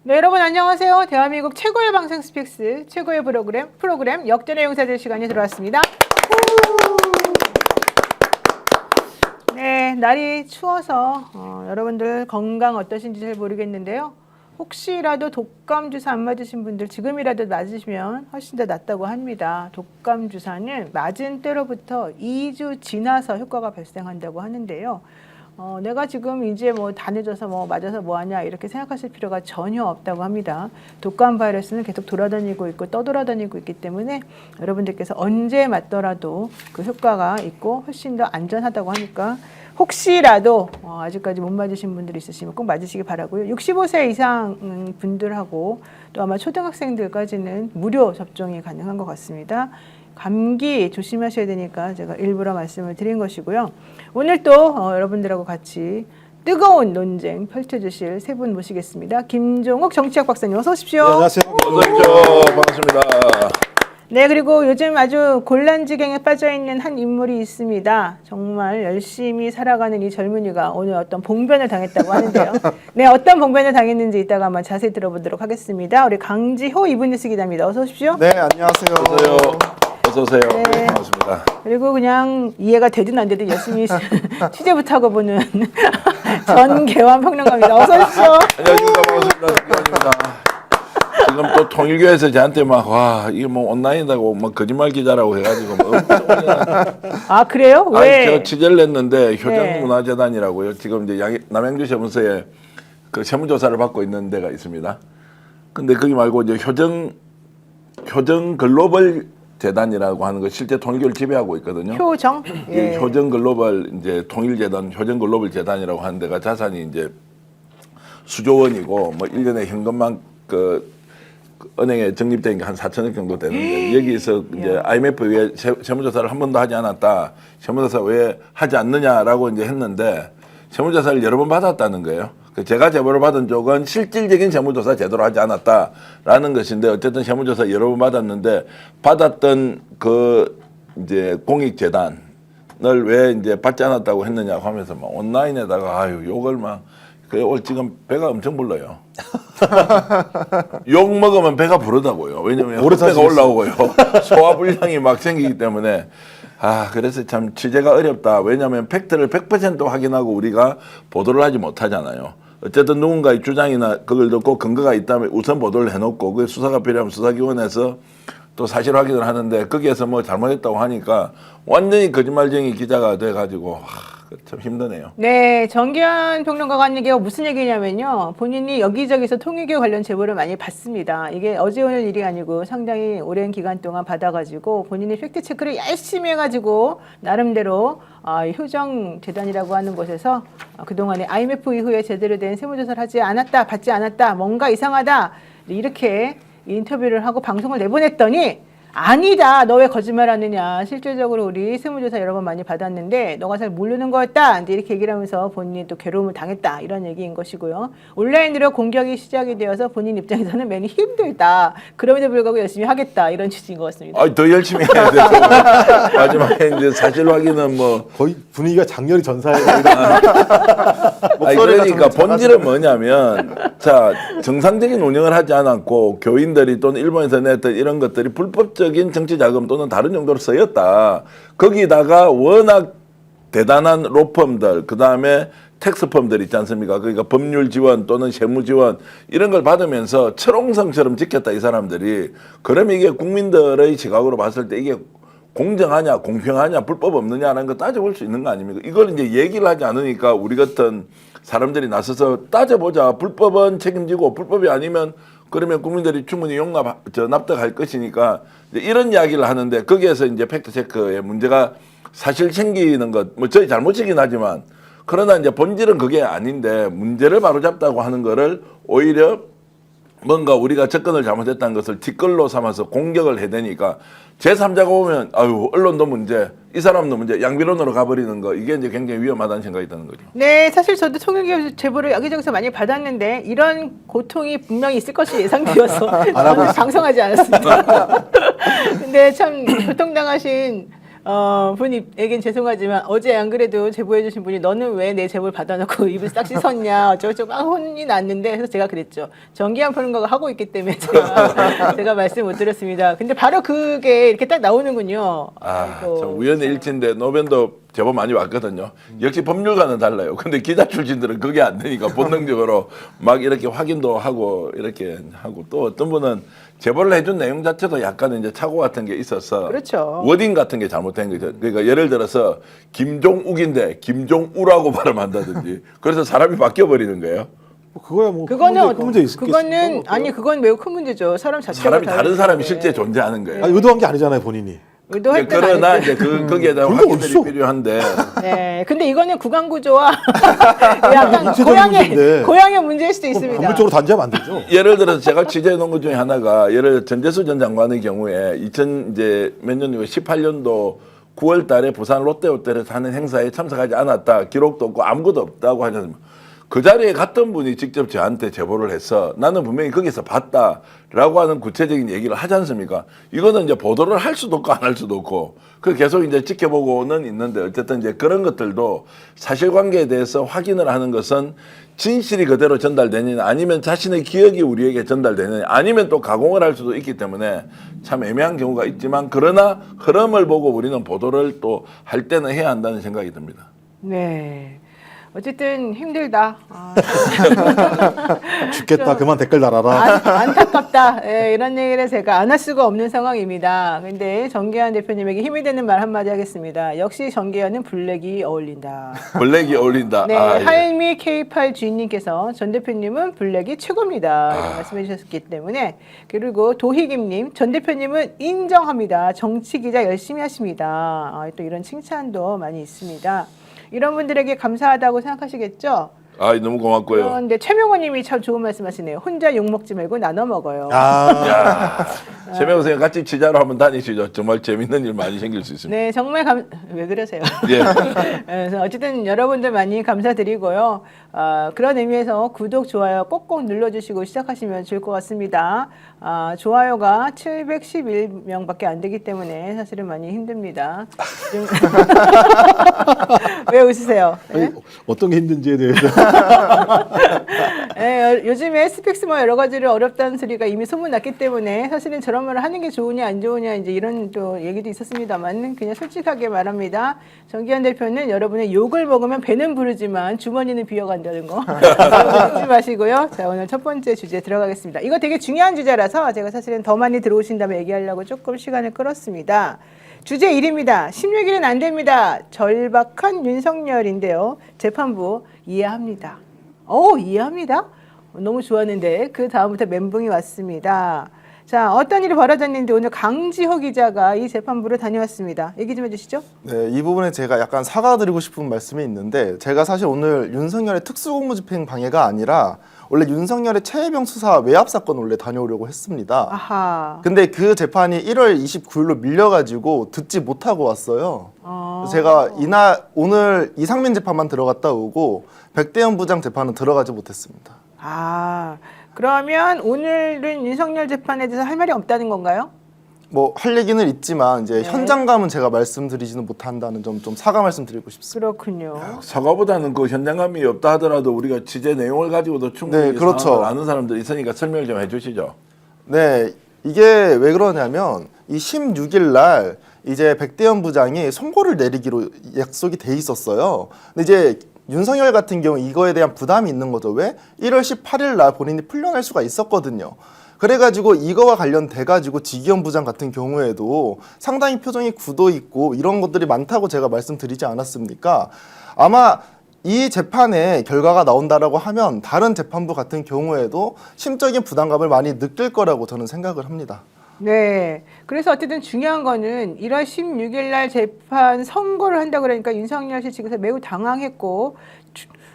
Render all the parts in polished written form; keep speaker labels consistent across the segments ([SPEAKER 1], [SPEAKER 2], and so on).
[SPEAKER 1] 네, 여러분 안녕하세요. 대한민국 최고의 방송 스픽스, 최고의 프로그램 역전의 용사들 시간이 들어왔습니다. 네, 날이 추워서 여러분들 건강 어떠신지 잘 모르겠는데요. 혹시라도 독감 주사 안 맞으신 분들 지금이라도 맞으시면 훨씬 더 낫다고 합니다. 독감 주사는 맞은 때로부터 2주 지나서 효과가 발생한다고 하는데요. 내가 지금 이제 뭐 다 늦어서 뭐 맞아서 뭐하냐 이렇게 생각하실 필요가 전혀 없다고 합니다. 독감 바이러스는 계속 돌아다니고 있고 떠돌아다니고 있기 때문에 여러분들께서 언제 맞더라도 그 효과가 있고 훨씬 더 안전하다고 하니까 혹시라도 아직까지 못 맞으신 분들이 있으시면 꼭 맞으시기 바라고요. 65세 이상 분들하고 또 아마 초등학생들까지는 무료 접종이 가능한 것 같습니다. 감기 조심하셔야 되니까 제가 일부러 말씀을 드린 것이고요. 오늘 또 여러분들하고 같이 뜨거운 논쟁 펼쳐주실 세 분 모시겠습니다. 김종욱 정치학 박사님 어서 오십시오.
[SPEAKER 2] 네, 안녕하세요.
[SPEAKER 3] 어서 오십시오. 반갑습니다.
[SPEAKER 1] 네, 그리고 요즘 아주 곤란지경에 빠져있는 한 인물이 있습니다. 정말 열심히 살아가는 이 젊은이가 오늘 어떤 봉변을 당했다고 하는데요. 네, 어떤 봉변을 당했는지 이따가 한번 자세히 들어보도록 하겠습니다. 우리 강지호 이브뉴스 기자입니다. 어서 오십시오.
[SPEAKER 2] 네, 안녕하세요.
[SPEAKER 3] 어서 오세요.
[SPEAKER 1] 네.
[SPEAKER 3] 반갑습니다.
[SPEAKER 1] 그리고 그냥 이해가 되든 안 되든 열심히 취재부터 하고 보는 전계환 평론가입니다. 어서 오십시오.
[SPEAKER 3] 안녕하십니까. 반갑습니다. 김기환입니다. 지금 또 통일교에서 저한테 막, 와, 이거 뭐 온라인이라고 막 거짓말 기자라고 해가지고 뭐
[SPEAKER 1] 아, 그래요? 왜?
[SPEAKER 3] 저 취재를 했는데
[SPEAKER 1] 네.
[SPEAKER 3] 효정문화재단이라고요. 지금 이제 남양주시험서에 그 세무조사를 받고 있는 데가 있습니다. 근데 거기 말고 이제 효정 글로벌 재단이라고 하는 거 실제 통일교를 지배하고 있거든요.
[SPEAKER 1] 효정?
[SPEAKER 3] 예. 효정 글로벌 이제 통일재단, 효정 글로벌 재단이라고 하는 데가 자산이 이제 수조 원이고 뭐 1년에 현금만 그 은행에 적립된 게 한 4천억 정도 되는데 여기서 이제 IMF 왜 세무조사를 한 번도 하지 않았다. 세무조사 왜 하지 않느냐라고 이제 했는데 세무조사를 여러 번 받았다는 거예요. 제가 제보를 받은 쪽은 실질적인 세무조사 제대로 하지 않았다라는 것인데 어쨌든 세무조사 여러 번 받았는데 받았던 그 이제 공익재단을 왜 이제 받지 않았다고 했느냐고 하면서 막 온라인에다가 아유 욕을 막 그래 오늘 지금 배가 엄청 불러요. 욕 먹으면 배가 부르다고요. 왜냐면 혈배가 올라오고요. 소화불량이 막 생기기 때문에 그래서 참 취재가 어렵다. 왜냐하면 팩트를 100% 확인하고 우리가 보도를 하지 못하잖아요. 어쨌든 누군가의 주장이나 그걸 듣고 근거가 있다면 우선 보도를 해놓고 그 수사가 필요하면 수사기관에서 또 사실 확인을 하는데 거기에서 뭐 잘못했다고 하니까 완전히 거짓말쟁이 기자가 돼가지고 참 힘드네요.
[SPEAKER 1] 네, 정기환 평론가가 한 얘기가 무슨 얘기냐면요. 본인이 여기저기서 통일교 관련 제보를 많이 받습니다. 이게 어제 오늘 일이 아니고 상당히 오랜 기간 동안 받아가지고 본인이 팩트체크를 열심히 해가지고 나름대로 효정재단이라고 하는 곳에서 그동안에 IMF 이후에 제대로 된 세무조사를 하지 않았다, 받지 않았다, 뭔가 이상하다 이렇게 인터뷰를 하고 방송을 내보냈더니 아니다. 너 왜 거짓말하느냐. 실질적으로 우리 세무조사 여러 번 많이 받았는데 너가 잘 모르는 거였다. 이제 이렇게 얘기를 하면서 본인이 또 괴로움을 당했다. 이런 얘기인 것이고요. 온라인으로 공격이 시작이 되어서 본인 입장에서는 매우 힘들다. 그럼에도 불구하고 열심히 하겠다. 이런 취지인 것 같습니다.
[SPEAKER 3] 더 열심히 해야 돼요. 마지막에 이제 사실 확인은 뭐
[SPEAKER 2] 거의 분위기가 장렬히 전사예요.
[SPEAKER 3] 그러니까 본질은 뭐냐면 자 정상적인 운영을 하지 않았고 교인들이 또는 일본에서 냈던 이런 것들이 불법적인 정치 자금 또는 다른 용도로 쓰였다. 거기다가 워낙 대단한 로펌들 그다음에 텍스펌들 있지 않습니까? 그러니까 법률 지원 또는 세무 지원 이런 걸 받으면서 철옹성처럼 지켰다 이 사람들이. 그럼 이게 국민들의 시각으로 봤을 때 이게 공정하냐 공평하냐 불법 없느냐라는 거 따져볼 수 있는 거 아닙니까? 이걸 이제 얘기를 하지 않으니까 우리 같은 사람들이 나서서 따져보자. 불법은 책임지고 불법이 아니면 그러면 국민들이 충분히 납득할 것이니까 이런 이야기를 하는데 거기에서 이제 팩트체크에 문제가 사실 생기는 것, 뭐 저희 잘못이긴 하지만 그러나 이제 본질은 그게 아닌데 문제를 바로잡다고 하는 거를 오히려 뭔가 우리가 접근을 잘못했다는 것을 뒷걸로 삼아서 공격을 해대니까 제3자가 오면 아유 언론도 문제 이 사람도 문제 양비론으로 가버리는 거 이게 이제 굉장히 위험하다는 생각이 드는 거죠.
[SPEAKER 1] 네, 사실 저도 통일교 제보를 여기저기서 많이 받았는데 이런 고통이 분명히 있을 것이 예상되어서 저는 방송하지 않았습니다. 근데 참 고통당하신 분에겐 죄송하지만 어제 안 그래도 제보해주신 분이 너는 왜 내 제보를 받아놓고 입을 싹 씻었냐 어쩌고저쩌고 막 혼이 났는데 그래서 제가 그랬죠. 정기한 푸는 거 하고 있기 때문에 제가 말씀 못 드렸습니다. 근데 바로 그게 이렇게 딱 나오는군요. 아이고.
[SPEAKER 3] 참 우연의 일치인데 노변도 제법 많이 왔거든요. 역시 법률가는 달라요. 근데 기자 출신들은 그게 안 되니까 본능적으로 막 이렇게 확인도 하고 이렇게 하고 또 어떤 분은 제보를 해준 내용 자체도 약간 이제 착오 같은 게 있어서
[SPEAKER 1] 그렇죠.
[SPEAKER 3] 워딩 같은 게 잘못된 거죠. 그러니까 예를 들어서 김종욱인데 김종우라고 발음한다든지 그래서 사람이 바뀌어 버리는 거예요.
[SPEAKER 2] 그거야 뭐
[SPEAKER 1] 그거는
[SPEAKER 2] 큰 문제 있겠습니까?
[SPEAKER 1] 그거는 아니 그건 매우 큰 문제죠. 사람 자체가
[SPEAKER 3] 사람이 다른 사람이
[SPEAKER 1] 다른데.
[SPEAKER 3] 실제 존재하는 거예요.
[SPEAKER 2] 아니, 의도한 게 아니잖아요, 본인이.
[SPEAKER 1] 의도할 땐
[SPEAKER 3] 그러나
[SPEAKER 1] 아닌데.
[SPEAKER 3] 이제 거기에 대한
[SPEAKER 2] 그런 거
[SPEAKER 3] 확인들이
[SPEAKER 2] 어딨어?
[SPEAKER 3] 필요한데
[SPEAKER 1] 네, 근데 이거는 구강 구조와 약간
[SPEAKER 2] 인체적인 문제인데.
[SPEAKER 1] 고양의 문제일 수도 있습니다.
[SPEAKER 2] 법률적으로 단죄하면 안 되죠.
[SPEAKER 3] 예를 들어서 제가 취재해 놓은 것 중에 하나가 예를 전재수 전 장관의 경우에 2000 이제 몇 년이고 18년도 9월 달에 부산 롯데호텔에서 하는 행사에 참석하지 않았다. 기록도 없고 아무것도 없다고 하셨습니다. 그 자리에 갔던 분이 직접 저한테 제보를 해서 나는 분명히 거기서 봤다라고 하는 구체적인 얘기를 하지 않습니까? 이거는 이제 보도를 할 수도 없고 안 할 수도 없고 그 계속 이제 지켜보고는 있는데 어쨌든 이제 그런 것들도 사실관계에 대해서 확인을 하는 것은 진실이 그대로 전달되느냐 아니면 자신의 기억이 우리에게 전달되느냐 아니면 또 가공을 할 수도 있기 때문에 참 애매한 경우가 있지만 그러나 흐름을 보고 우리는 보도를 또 할 때는 해야 한다는 생각이 듭니다.
[SPEAKER 1] 네. 어쨌든 힘들다.
[SPEAKER 2] 죽겠다. 그만 댓글 달아라.
[SPEAKER 1] 안타깝다. 예, 이런 얘기를 제가 안 할 수가 없는 상황입니다. 근데 정기현 대표님에게 힘이 되는 말 한마디 하겠습니다. 역시 정기현은 블랙이 어울린다.
[SPEAKER 3] 블랙이 어울린다.
[SPEAKER 1] 네,
[SPEAKER 3] 아, 예.
[SPEAKER 1] 할미 K8 주인님께서 전 대표님은 블랙이 최고입니다. 이렇게 말씀해 주셨기 때문에 그리고 도희김님 전 대표님은 인정합니다. 정치 기자 열심히 하십니다. 또 이런 칭찬도 많이 있습니다. 이런 분들에게 감사하다고 생각하시겠죠?
[SPEAKER 3] 아, 너무 고맙고요.
[SPEAKER 1] 그런데 최명호님이 참 좋은 말씀하시네요. 혼자 욕 먹지 말고 나눠 먹어요.
[SPEAKER 2] 아,
[SPEAKER 3] 최명호 선생님 같이 취재로 한번 다니시죠. 정말 재밌는 일 많이 생길 수 있습니다.
[SPEAKER 1] 네, 정말 왜 그러세요?
[SPEAKER 3] 예.
[SPEAKER 1] 그래서 어쨌든 여러분들 많이 감사드리고요. 그런 의미에서 구독, 좋아요 꼭꼭 눌러주시고 시작하시면 좋을 것 같습니다. 좋아요가 711명밖에 안 되기 때문에 사실은 많이 힘듭니다. 왜 웃으세요? 네?
[SPEAKER 2] 아니, 어떤 게 힘든지에 대해서.
[SPEAKER 1] 네, 요즘에 스픽스 뭐 여러 가지를 어렵다는 소리가 이미 소문났기 때문에 사실은 저런 말을 하는 게 좋으냐 안 좋으냐 이제 이런 또 얘기도 있었습니다만 그냥 솔직하게 말합니다. 정기현 대표는 여러분의 욕을 먹으면 배는 부르지만 주머니는 비어간다는 거 잊지 마시고요. 자, 오늘 첫 번째 주제 들어가겠습니다. 이거 되게 중요한 주제라서 제가 사실은 더 많이 들어오신다면 얘기하려고 조금 시간을 끌었습니다. 주제 1입니다. 16일은 안 됩니다. 절박한 윤석열인데요. 재판부 이해합니다. 이해합니다. 너무 좋았는데 그 다음부터 멘붕이 왔습니다. 자, 어떤 일이 벌어졌는지 오늘 강지호 기자가 이 재판부로 다녀왔습니다. 얘기 좀 해주시죠.
[SPEAKER 4] 네, 이 부분에 제가 약간 사과드리고 싶은 말씀이 있는데 제가 사실 오늘 윤석열의 특수공무집행 방해가 아니라 원래 윤석열의 최혜병 수사 외압 사건 원래 다녀오려고 했습니다.
[SPEAKER 1] 아하.
[SPEAKER 4] 근데 그 재판이 1월 29일로 밀려가지고 듣지 못하고 왔어요. 그래서 제가 오늘 이상민 재판만 들어갔다 오고 백대현 부장 재판은 들어가지 못했습니다.
[SPEAKER 1] 그러면 오늘은 윤석열 재판에 대해서 할 말이 없다는 건가요?
[SPEAKER 4] 뭐 할 얘기는 있지만 이제 현장감은 제가 말씀드리지는 못한다는 점 좀 사과 말씀드리고 싶습니다.
[SPEAKER 1] 그렇군요.
[SPEAKER 3] 사과보다는 그 현장감이 없다 하더라도 우리가 취재 내용을 가지고도 충분히
[SPEAKER 4] 네, 그렇죠.
[SPEAKER 3] 상황을 아는 사람들이 있으니까 설명을 좀 해주시죠.
[SPEAKER 4] 네, 이게 왜 그러냐면 이 16일 날 이제 백대현 부장이 선고를 내리기로 약속이 돼 있었어요. 근데 이제 윤석열 같은 경우 이거에 대한 부담이 있는 거죠. 왜? 1월 18일 날 본인이 풀려날 수가 있었거든요. 그래가지고 이거와 관련돼가지고 지기현 부장 같은 경우에도 상당히 표정이 굳어 있고 이런 것들이 많다고 제가 말씀드리지 않았습니까? 아마 이 재판에 결과가 나온다라고 하면 다른 재판부 같은 경우에도 심적인 부담감을 많이 느낄 거라고 저는 생각을 합니다.
[SPEAKER 1] 네. 그래서 어쨌든 중요한 거는 1월 16일 날 재판 선고를 한다고 그러니까 윤석열 씨 측에서 매우 당황했고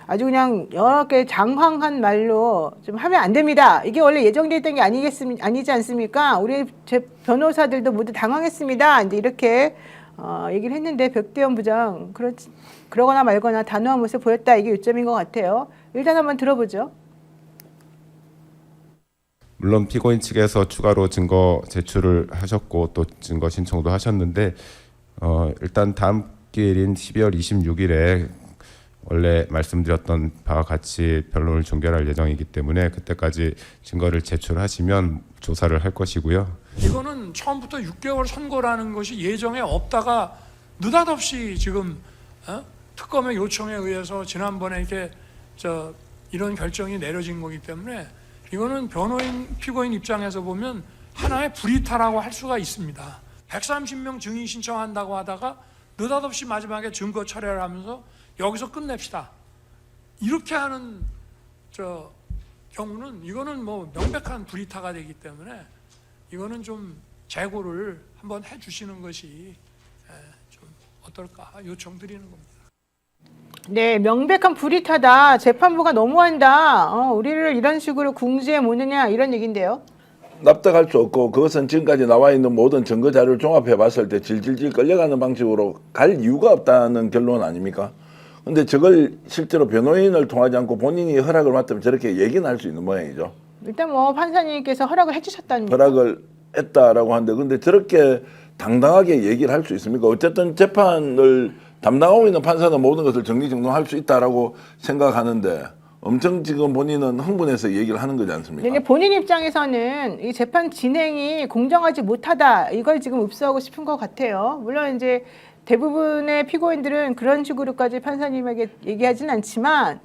[SPEAKER 1] 아주 그냥 여러 개 장황한 말로 좀 하면 안 됩니다. 이게 원래 예정돼 있던 게 아니지 않습니까? 우리 변호사들도 모두 당황했습니다. 이제 이렇게 얘기를 했는데 백대현 부장 그러거나 말거나 단호한 모습 보였다. 이게 요점인 것 같아요. 일단 한번 들어보죠.
[SPEAKER 5] 물론 피고인 측에서 추가로 증거 제출을 하셨고 또 증거 신청도 하셨는데 일단 다음 기일인 12월 26일에 원래 말씀드렸던 바와 같이 변론을 종결할 예정이기 때문에 그때까지 증거를 제출하시면 조사를 할 것이고요.
[SPEAKER 6] 이거는 처음부터 6개월 선고라는 것이 예정에 없다가 느닷없이 지금 특검의 요청에 의해서 지난번에 이렇게 이런 결정이 내려진 거기 때문에 이거는 변호인 피고인 입장에서 보면 하나의 불이탈하고 할 수가 있습니다. 130명 증인 신청한다고 하다가 느닷없이 마지막에 증거 철회를 하면서 여기서 끝냅시다. 이렇게 하는 경우는 이거는 뭐 명백한 불이타가 되기 때문에 이거는 좀 재고를 한번 해주시는 것이 좀 어떨까 요청드리는 겁니다.
[SPEAKER 1] 네, 명백한 불이타다. 재판부가 너무한다. 우리를 이런 식으로 궁지에 모느냐 이런 얘긴데요.
[SPEAKER 3] 납득할 수 없고 그것은 지금까지 나와 있는 모든 증거 자료를 종합해 봤을 때 질질질 끌려가는 방식으로 갈 이유가 없다는 결론 아닙니까? 근데 저걸 실제로 변호인을 통하지 않고 본인이 허락을 맡으면 저렇게 얘기는 할 수 있는 모양이죠.
[SPEAKER 1] 일단 뭐 판사님께서 허락을 해주셨다는
[SPEAKER 3] 허락을 했다라고 하는데 근데 저렇게 당당하게 얘기를 할 수 있습니까? 어쨌든 재판을 담당하고 있는 판사는 모든 것을 정리정돈할 수 있다라고 생각하는데 엄청 지금 본인은 흥분해서 얘기를 하는 거지 않습니까?
[SPEAKER 1] 근데 본인 입장에서는 이 재판 진행이 공정하지 못하다 이걸 지금 읍수하고 싶은 것 같아요. 물론 이제 대부분의 피고인들은 그런 식으로까지 판사님에게 얘기하지는 않지만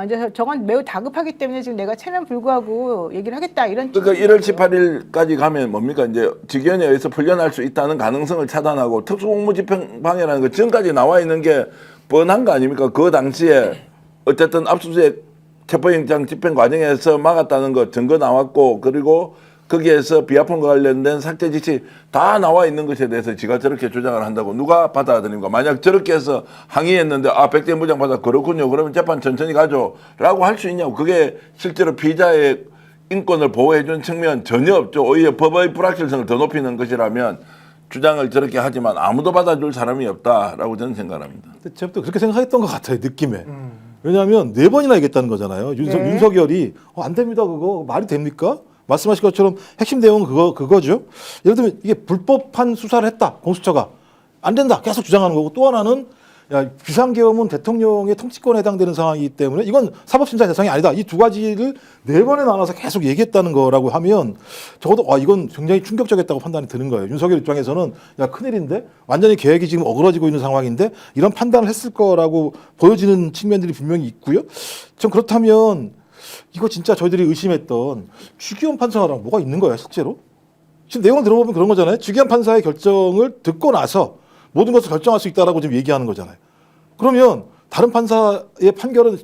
[SPEAKER 1] 이제 저건 매우 다급하기 때문에 지금 내가 체면 불구하고 얘기를 하겠다 이런.
[SPEAKER 3] 그러니까 1월 18일까지 가면 뭡니까 이제 직위원회에 의해서 풀려날 수 있다는 가능성을 차단하고 특수공무집행방해라는 거 지금까지 나와 있는 게 뻔한 거 아닙니까? 그 당시에 어쨌든 압수수색 체포영장 집행 과정에서 막았다는 거 증거 나왔고 그리고 거기에서 비아폰과 관련된 삭제 지시 다 나와 있는 것에 대해서 지가 저렇게 주장을 한다고 누가 받아들입니까? 만약 저렇게 해서 항의했는데 백대현 부장 받아 그렇군요. 그러면 재판 천천히 가죠. 라고 할 수 있냐고. 그게 실제로 피의자의 인권을 보호해준 측면 전혀 없죠. 오히려 법의 불확실성을 더 높이는 것이라면 주장을 저렇게 하지만 아무도 받아줄 사람이 없다라고 저는 생각합니다.
[SPEAKER 2] 근데 제가 그렇게 생각했던 것 같아요, 느낌에. 왜냐하면 4번이나 얘기했다는 거잖아요.
[SPEAKER 1] 네.
[SPEAKER 2] 윤석열이 안 됩니다, 그거 말이 됩니까? 말씀하신 것처럼 핵심 내용은 그거죠. 예를 들면 이게 불법한 수사를 했다, 공수처가. 안 된다, 계속 주장하는 거고. 또 하나는 비상계엄은 대통령의 통치권에 해당되는 상황이기 때문에 이건 사법심사 대상이 아니다. 이 두 가지를 4번에 나눠서 계속 얘기했다는 거라고 하면 적어도 이건 굉장히 충격적이었다고 판단이 드는 거예요. 윤석열 입장에서는 큰일인데 완전히 계획이 지금 어그러지고 있는 상황인데 이런 판단을 했을 거라고 보여지는 측면들이 분명히 있고요. 전 그렇다면 이거 진짜 저희들이 의심했던 주기현 판사랑 뭐가 있는 거예요, 실제로? 지금 내용을 들어보면 그런 거잖아요. 주기현 판사의 결정을 듣고 나서 모든 것을 결정할 수 있다라고 지금 얘기하는 거잖아요. 그러면 다른 판사의 판결은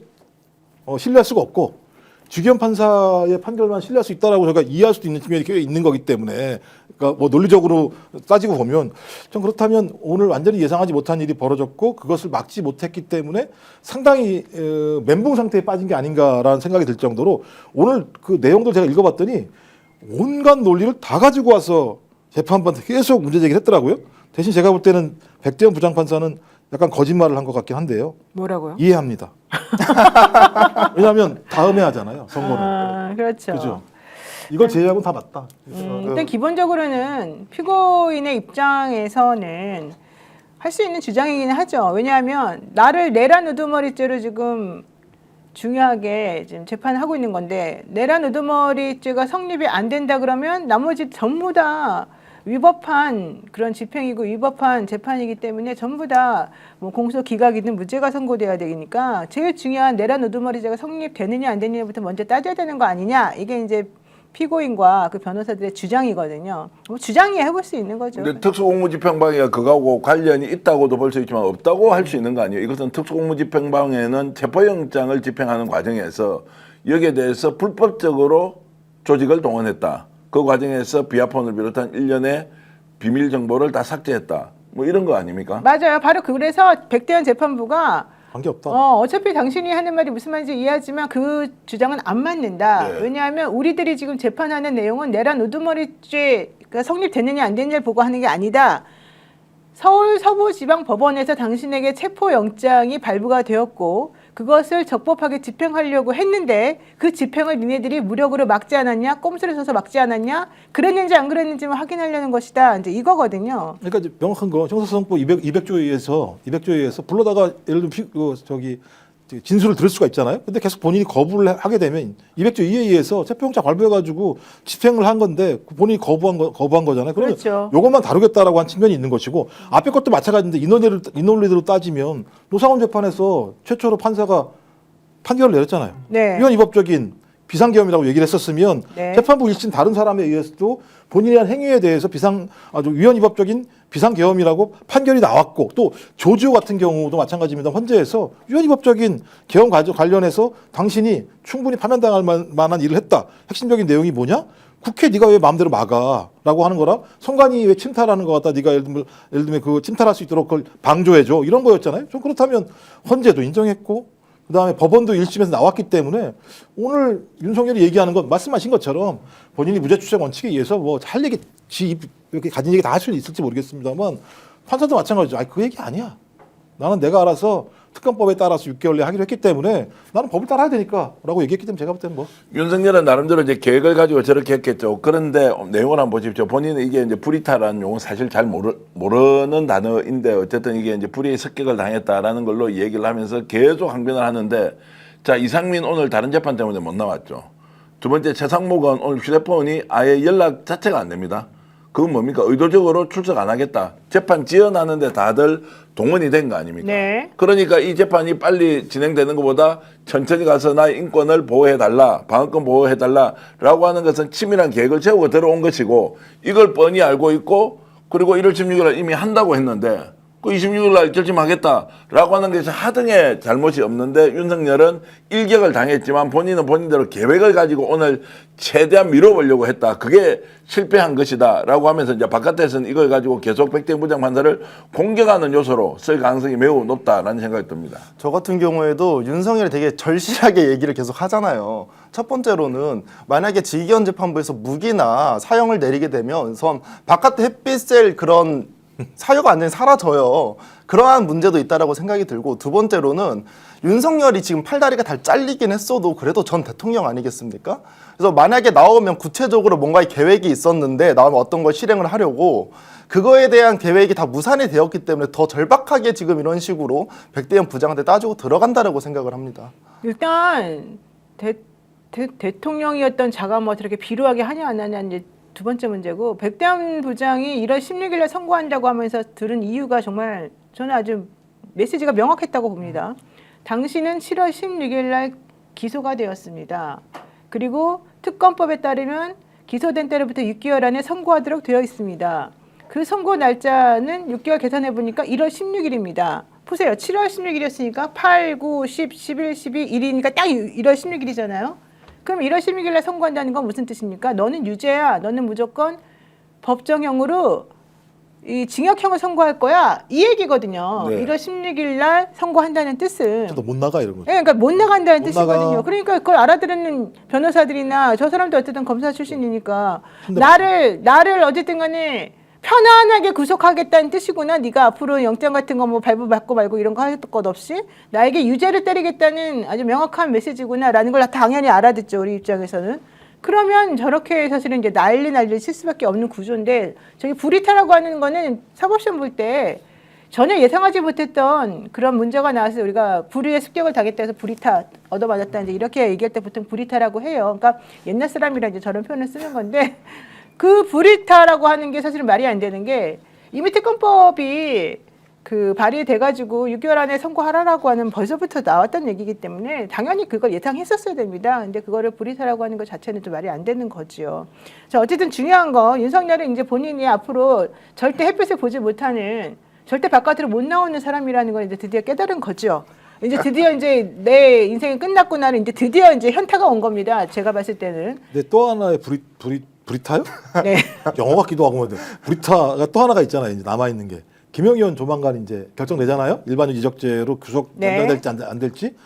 [SPEAKER 2] 신뢰할 수가 없고 주기현 판사의 판결만 신뢰할 수 있다라고 저희가 이해할 수도 있는 측면이 꽤 있는 거기 때문에 그러니까 뭐 논리적으로 따지고 보면 전 그렇다면 오늘 완전히 예상하지 못한 일이 벌어졌고 그것을 막지 못했기 때문에 상당히 멘붕 상태에 빠진 게 아닌가라는 생각이 들 정도로 오늘 그 내용들 제가 읽어봤더니 온갖 논리를 다 가지고 와서 재판부한테 계속 문제 제기를 했더라고요. 대신 제가 볼 때는 백대현 부장판사는 약간 거짓말을 한 것 같긴 한데요.
[SPEAKER 1] 뭐라고요?
[SPEAKER 2] 이해합니다. 왜냐하면 다음에 하잖아요, 선거는.
[SPEAKER 1] 그렇죠.
[SPEAKER 2] 그죠? 이걸 제외하고는 다 맞다.
[SPEAKER 1] 일단 기본적으로는 피고인의 입장에서는 할 수 있는 주장이긴 하죠. 왜냐하면 나를 내란 우두머리죄로 지금 중요하게 지금 재판을 하고 있는 건데 내란 우두머리죄가 성립이 안 된다 그러면 나머지 전부 다 위법한 그런 집행이고 위법한 재판이기 때문에 전부 다 뭐 공소 기각이든 무죄가 선고돼야 되니까 제일 중요한 내란 우두머리죄가 성립되느냐 안 되느냐부터 먼저 따져야 되는 거 아니냐 이게 이제 피고인과 그 변호사들의 주장이거든요. 뭐 주장이야 해볼 수 있는 거죠.
[SPEAKER 3] 근데 특수공무집행방해가 그거하고 관련이 있다고도 볼 수 있지만 없다고 할 수 있는 거 아니에요. 이것은 특수공무집행방해는 체포영장을 집행하는 과정에서 여기에 대해서 불법적으로 조직을 동원했다. 그 과정에서 비아폰을 비롯한 일련의 비밀 정보를 다 삭제했다. 뭐 이런 거 아닙니까?
[SPEAKER 1] 맞아요. 바로 그래서 백대현 재판부가
[SPEAKER 2] 관계없다.
[SPEAKER 1] 어차피 당신이 하는 말이 무슨 말인지 이해하지만 그 주장은 안 맞는다.
[SPEAKER 3] 네.
[SPEAKER 1] 왜냐하면 우리들이 지금 재판하는 내용은 내란 우두머리죄가 성립됐느냐 안 됐느냐를 보고 하는 게 아니다. 서울 서부지방법원에서 당신에게 체포영장이 발부가 되었고 그것을 적법하게 집행하려고 했는데 그 집행을 니네들이 무력으로 막지 않았냐, 꼼수를 써서 막지 않았냐, 그랬는지 안 그랬는지만 확인하려는 것이다. 이제 이거거든요.
[SPEAKER 2] 그러니까 이제 명확한 거 형사소송법 200조에 의해서 불러다가 예를 들면 진술을 들을 수가 있잖아요. 근데 계속 본인이 거부를 하게 되면 200조 2에 의해서 체포영장 발부해가지고 집행을 한 건데 본인이 거부한 거잖아요. 그러면
[SPEAKER 1] 그렇죠.
[SPEAKER 2] 요것만 다루겠다라고 한 측면이 있는 것이고 앞에 것도 마찬가지인데 이 논리대로 따지면 노상원 재판에서 최초로 판사가 판결을 내렸잖아요.
[SPEAKER 1] 네.
[SPEAKER 2] 위헌위법적인 비상계엄이라고 얘기를 했었으면
[SPEAKER 1] 네.
[SPEAKER 2] 재판부 일신 다른 사람에 의해서도 본인이 한 행위에 대해서 아주 위헌위법적인 비상계엄이라고 판결이 나왔고 또 조지호 같은 경우도 마찬가지입니다. 헌재에서 위헌위법적인 계엄 관련해서 당신이 충분히 파면당할 만한 일을 했다. 핵심적인 내용이 뭐냐? 국회 네가 왜 마음대로 막아라고 하는 거라 선관위 왜 침탈하는 것 같다. 네가 예를 들면 그 침탈할 수 있도록 그걸 방조해줘 이런 거였잖아요. 좀 그렇다면 헌재도 인정했고 그다음에 법원도 1심에서 나왔기 때문에 오늘 윤석열이 얘기하는 건 말씀하신 것처럼 본인이 무죄 추정 원칙에 의해서 뭐 할 얘기 이렇게 가진 얘기 다 할 수는 있을지 모르겠습니다만 판사도 마찬가지죠. 그 얘기 아니야. 나는 내가 알아서 특검법에 따라서 6개월 내에 하기로 했기 때문에 나는 법을 따라야 되니까라고 얘기했기 때문에 제가 볼 때는 뭐
[SPEAKER 3] 윤석열은 나름대로 이제 계획을 가지고 저렇게 했겠죠. 그런데 내용을 한번 보십시오. 본인은 이게 이제 불이타라는 용어 사실 잘 모르는 단어인데 어쨌든 이게 이제 불의의 습격을 당했다라는 걸로 얘기를 하면서 계속 항변을 하는데 자, 이상민 오늘 다른 재판 때문에 못 나왔죠. 두 번째 최상목은 오늘 휴대폰이 아예 연락 자체가 안 됩니다. 그건 뭡니까? 의도적으로 출석 안 하겠다. 재판 지어놨는데 다들 동원이 된 거 아닙니까?
[SPEAKER 1] 네.
[SPEAKER 3] 그러니까 이 재판이 빨리 진행되는 것보다 천천히 가서 나의 인권을 보호해달라, 방어권 보호해달라라고 하는 것은 치밀한 계획을 세우고 들어온 것이고 이걸 뻔히 알고 있고 그리고 1월 16일 날 이미 한다고 했는데 그 26일 날 결심하겠다라고 하는 것이 하등의 잘못이 없는데 윤석열은 일격을 당했지만 본인은 본인대로 계획을 가지고 오늘 최대한 밀어보려고 했다. 그게 실패한 것이다라고 하면서 이제 바깥에서는 이걸 가지고 계속 백대영 부장판사를 공격하는 요소로 쓸 가능성이 매우 높다라는 생각이 듭니다.
[SPEAKER 4] 저 같은 경우에도 윤석열이 되게 절실하게 얘기를 계속 하잖아요. 첫 번째로는 만약에 지기현 재판부에서 무기나 사형을 내리게 되면 우선 바깥에 햇빛 쐴 그런 사유가 완전히 사라져요. 그러한 문제도 있다라고 생각이 들고 두 번째로는 윤석열이 지금 팔다리가 다 잘리긴 했어도 그래도 전 대통령 아니겠습니까? 그래서 만약에 나오면 구체적으로 뭔가의 계획이 있었는데 나오면 어떤 걸 실행을 하려고 그거에 대한 계획이 다 무산이 되었기 때문에 더 절박하게 지금 이런 식으로 백대현 부장한테 따지고 들어간다라고 생각을 합니다.
[SPEAKER 1] 일단 대통령이었던 자가 뭐 저렇게 비루하게 하냐 안 하냐 이제 두 번째 문제고 백대현 부장이 1월 16일에 선고한다고 하면서 들은 이유가 정말 저는 아주 메시지가 명확했다고 봅니다. 당신은 7월 16일 날 기소가 되었습니다. 그리고 특검법에 따르면 기소된 때로부터 6개월 안에 선고하도록 되어 있습니다. 그 선고 날짜는 6개월 계산해 보니까 1월 16일입니다. 보세요. 7월 16일이었으니까 8, 9, 10, 11, 12, 1이니까 딱 1월 16일이잖아요. 그럼 1월 16일 날 선고한다는 건 무슨 뜻입니까? 너는 유죄야. 너는 무조건 법정형으로 이 징역형을 선고할 거야. 이 얘기거든요.
[SPEAKER 3] 네.
[SPEAKER 1] 1월 16일 날 선고한다는 뜻은.
[SPEAKER 2] 저도 못 나가 이런 거죠.
[SPEAKER 1] 네, 그러니까 못 나간다는
[SPEAKER 2] 못
[SPEAKER 1] 뜻이거든요.
[SPEAKER 2] 나가.
[SPEAKER 1] 그러니까 그걸 알아들은 변호사들이나 저 사람도 어쨌든 검사 출신이니까 나를 어쨌든 간에 편안하게 구속하겠다는 뜻이구나. 네가 앞으로 영장 같은 거 뭐 발부받고 말고 이런 거 할 것 없이 나에게 유죄를 때리겠다는 아주 명확한 메시지구나라는 걸 당연히 알아듣죠. 우리 입장에서는. 그러면 저렇게 사실은 이제 난리를 칠 수밖에 없는 구조인데 저기 불이타라고 하는 거는 사법시험 볼 때 전혀 예상하지 못했던 그런 문제가 나와서 우리가 불의의 습격을 당했다 해서 불이타 얻어맞았다 이제 이렇게 얘기할 때 보통 불이타라고 해요. 그러니까 옛날 사람이라 이제 저런 표현을 쓰는 건데 그 불이타라고 하는 게 사실은 말이 안 되는 게 이미 특검법이 그 발의돼가지고 6개월 안에 선고하라라고 하는 벌써부터 나왔던 얘기이기 때문에 당연히 그걸 예상했었어야 됩니다. 근데 그거를 불이타라고 하는 것 자체는 좀 말이 안 되는 거죠. 자, 어쨌든 중요한 거 윤석열은 이제 본인이 앞으로 절대 햇빛을 보지 못하는 절대 바깥으로 못 나오는 사람이라는 걸 이제 드디어 깨달은 거죠. 이제 드디어 이제 내 인생이 끝났구나는 이제 드디어 이제 현타가 온 겁니다. 제가 봤을 때는.
[SPEAKER 2] 근데 또 하나의 브리타요?
[SPEAKER 1] 네.
[SPEAKER 2] 영어 같기도 하고 뭐 브리타가 또 하나가 있잖아요. 이제 남아 있는 게 김영희 의원 조만간 이제 결정되잖아요. 일반적 이적죄로 구속 연장될지 안 될지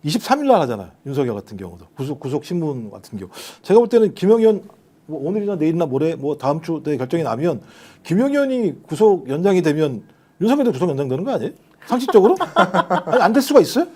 [SPEAKER 2] 23일 날 하잖아요. 윤석열 같은 경우도 구속 신문 같은 경우. 제가 볼 때는 김영희 의원 뭐 오늘이나 내일이나 모레 뭐 다음 주 내 결정이 나면 김영희 의원이 구속 연장이 되면 윤석열도 구속 연장되는 거 아니에요? 상식적으로? 아니 안 될 수가 있어요?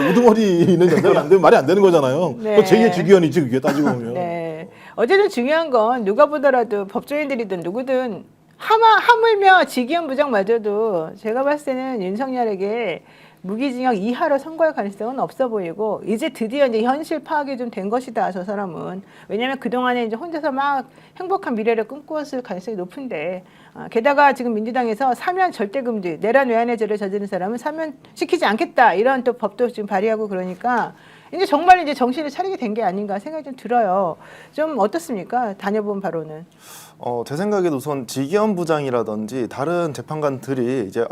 [SPEAKER 2] 우두머리는 연장이 안 되면 말이 안 되는 거잖아요.
[SPEAKER 1] 네.
[SPEAKER 2] 또 제2의 주기현이지 그게 따지고 보면.
[SPEAKER 1] 네. 어제는 중요한 건 누가 보더라도 법조인들이든 누구든 하물며 지기현 부장마저도 제가 봤을 때는 윤석열에게 무기징역 이하로 선고할 가능성은 없어 보이고 이제 드디어 이제 현실 파악이 좀 된 것이다 저 사람은. 왜냐하면 그 동안에 이제 혼자서 막 행복한 미래를 꿈꾸었을 가능성이 높은데 게다가 지금 민주당에서 사면 절대 금지 내란 외환의 죄를 저지른 사람은 사면 시키지 않겠다 이런 또 법도 지금 발의하고 그러니까 이제 정말 이제 정신을 차리게 된 게 아닌가 생각이 좀 들어요. 좀 어떻습니까? 다녀본 바로는.
[SPEAKER 4] 제 생각에도 우선 지기현 부장이라든지 다른 재판관들이 이제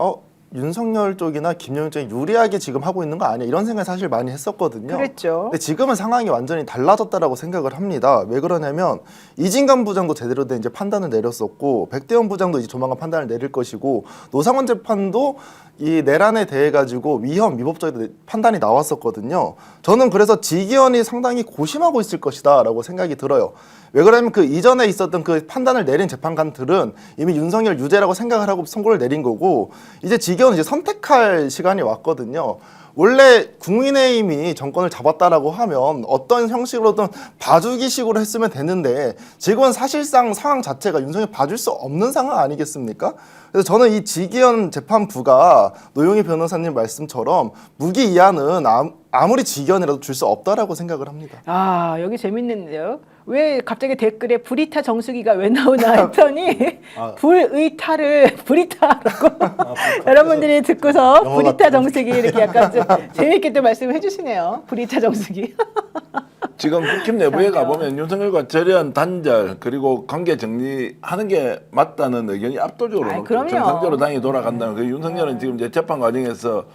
[SPEAKER 4] 윤석열 쪽이나 김영희 쪽이 유리하게 지금 하고 있는 거 아니야 이런 생각을 사실 많이 했었거든요.
[SPEAKER 1] 그랬죠.
[SPEAKER 4] 근데 지금은 상황이 완전히 달라졌다라고 생각을 합니다. 왜 그러냐면 이진관 부장도 제대로 된 이제 판단을 내렸었고 백대원 부장도 이제 조만간 판단을 내릴 것이고 노상원 재판도 이 내란에 대해 가지고 위헌 위법적 판단이 나왔었거든요. 저는 그래서 지기현이 상당히 고심하고 있을 것이다라고 생각이 들어요. 왜 그러냐면 그 이전에 있었던 그 판단을 내린 재판관들은 이미 윤석열 유죄라고 생각을 하고 선고를 내린 거고 이제 지기현은 이제 선택할 시간이 왔거든요. 원래 국민의힘이 정권을 잡았다라고 하면 어떤 형식으로든 봐주기식으로 했으면 되는데 지금은 사실상 상황 자체가 윤석열 봐줄 수 없는 상황 아니겠습니까? 그래서 저는 이 지기현 재판부가 노영희 변호사님 말씀처럼 무기 이하는 아무리 지기현이라도 줄 수 없다라고 생각을 합니다.
[SPEAKER 1] 아, 여기 재밌는데요. 왜 갑자기 댓글에 불이타 정수기가 왜 나오나 했더니 불의타를 불이타라고 여러분들이 듣고서 불이타 정수기 이렇게 약간 좀 재미있게 또 말씀을 해주시네요. 불이타 정수기.
[SPEAKER 3] 지금 국힘 내부에 가보면 윤석열과 절연 단절 그리고 관계 정리하는 게 맞다는 의견이 압도적으로
[SPEAKER 1] 아이,
[SPEAKER 3] 높죠.
[SPEAKER 1] 그럼요.
[SPEAKER 3] 정상적으로 당이 돌아간다는 그 윤석열은 지금 이제 재판 과정에서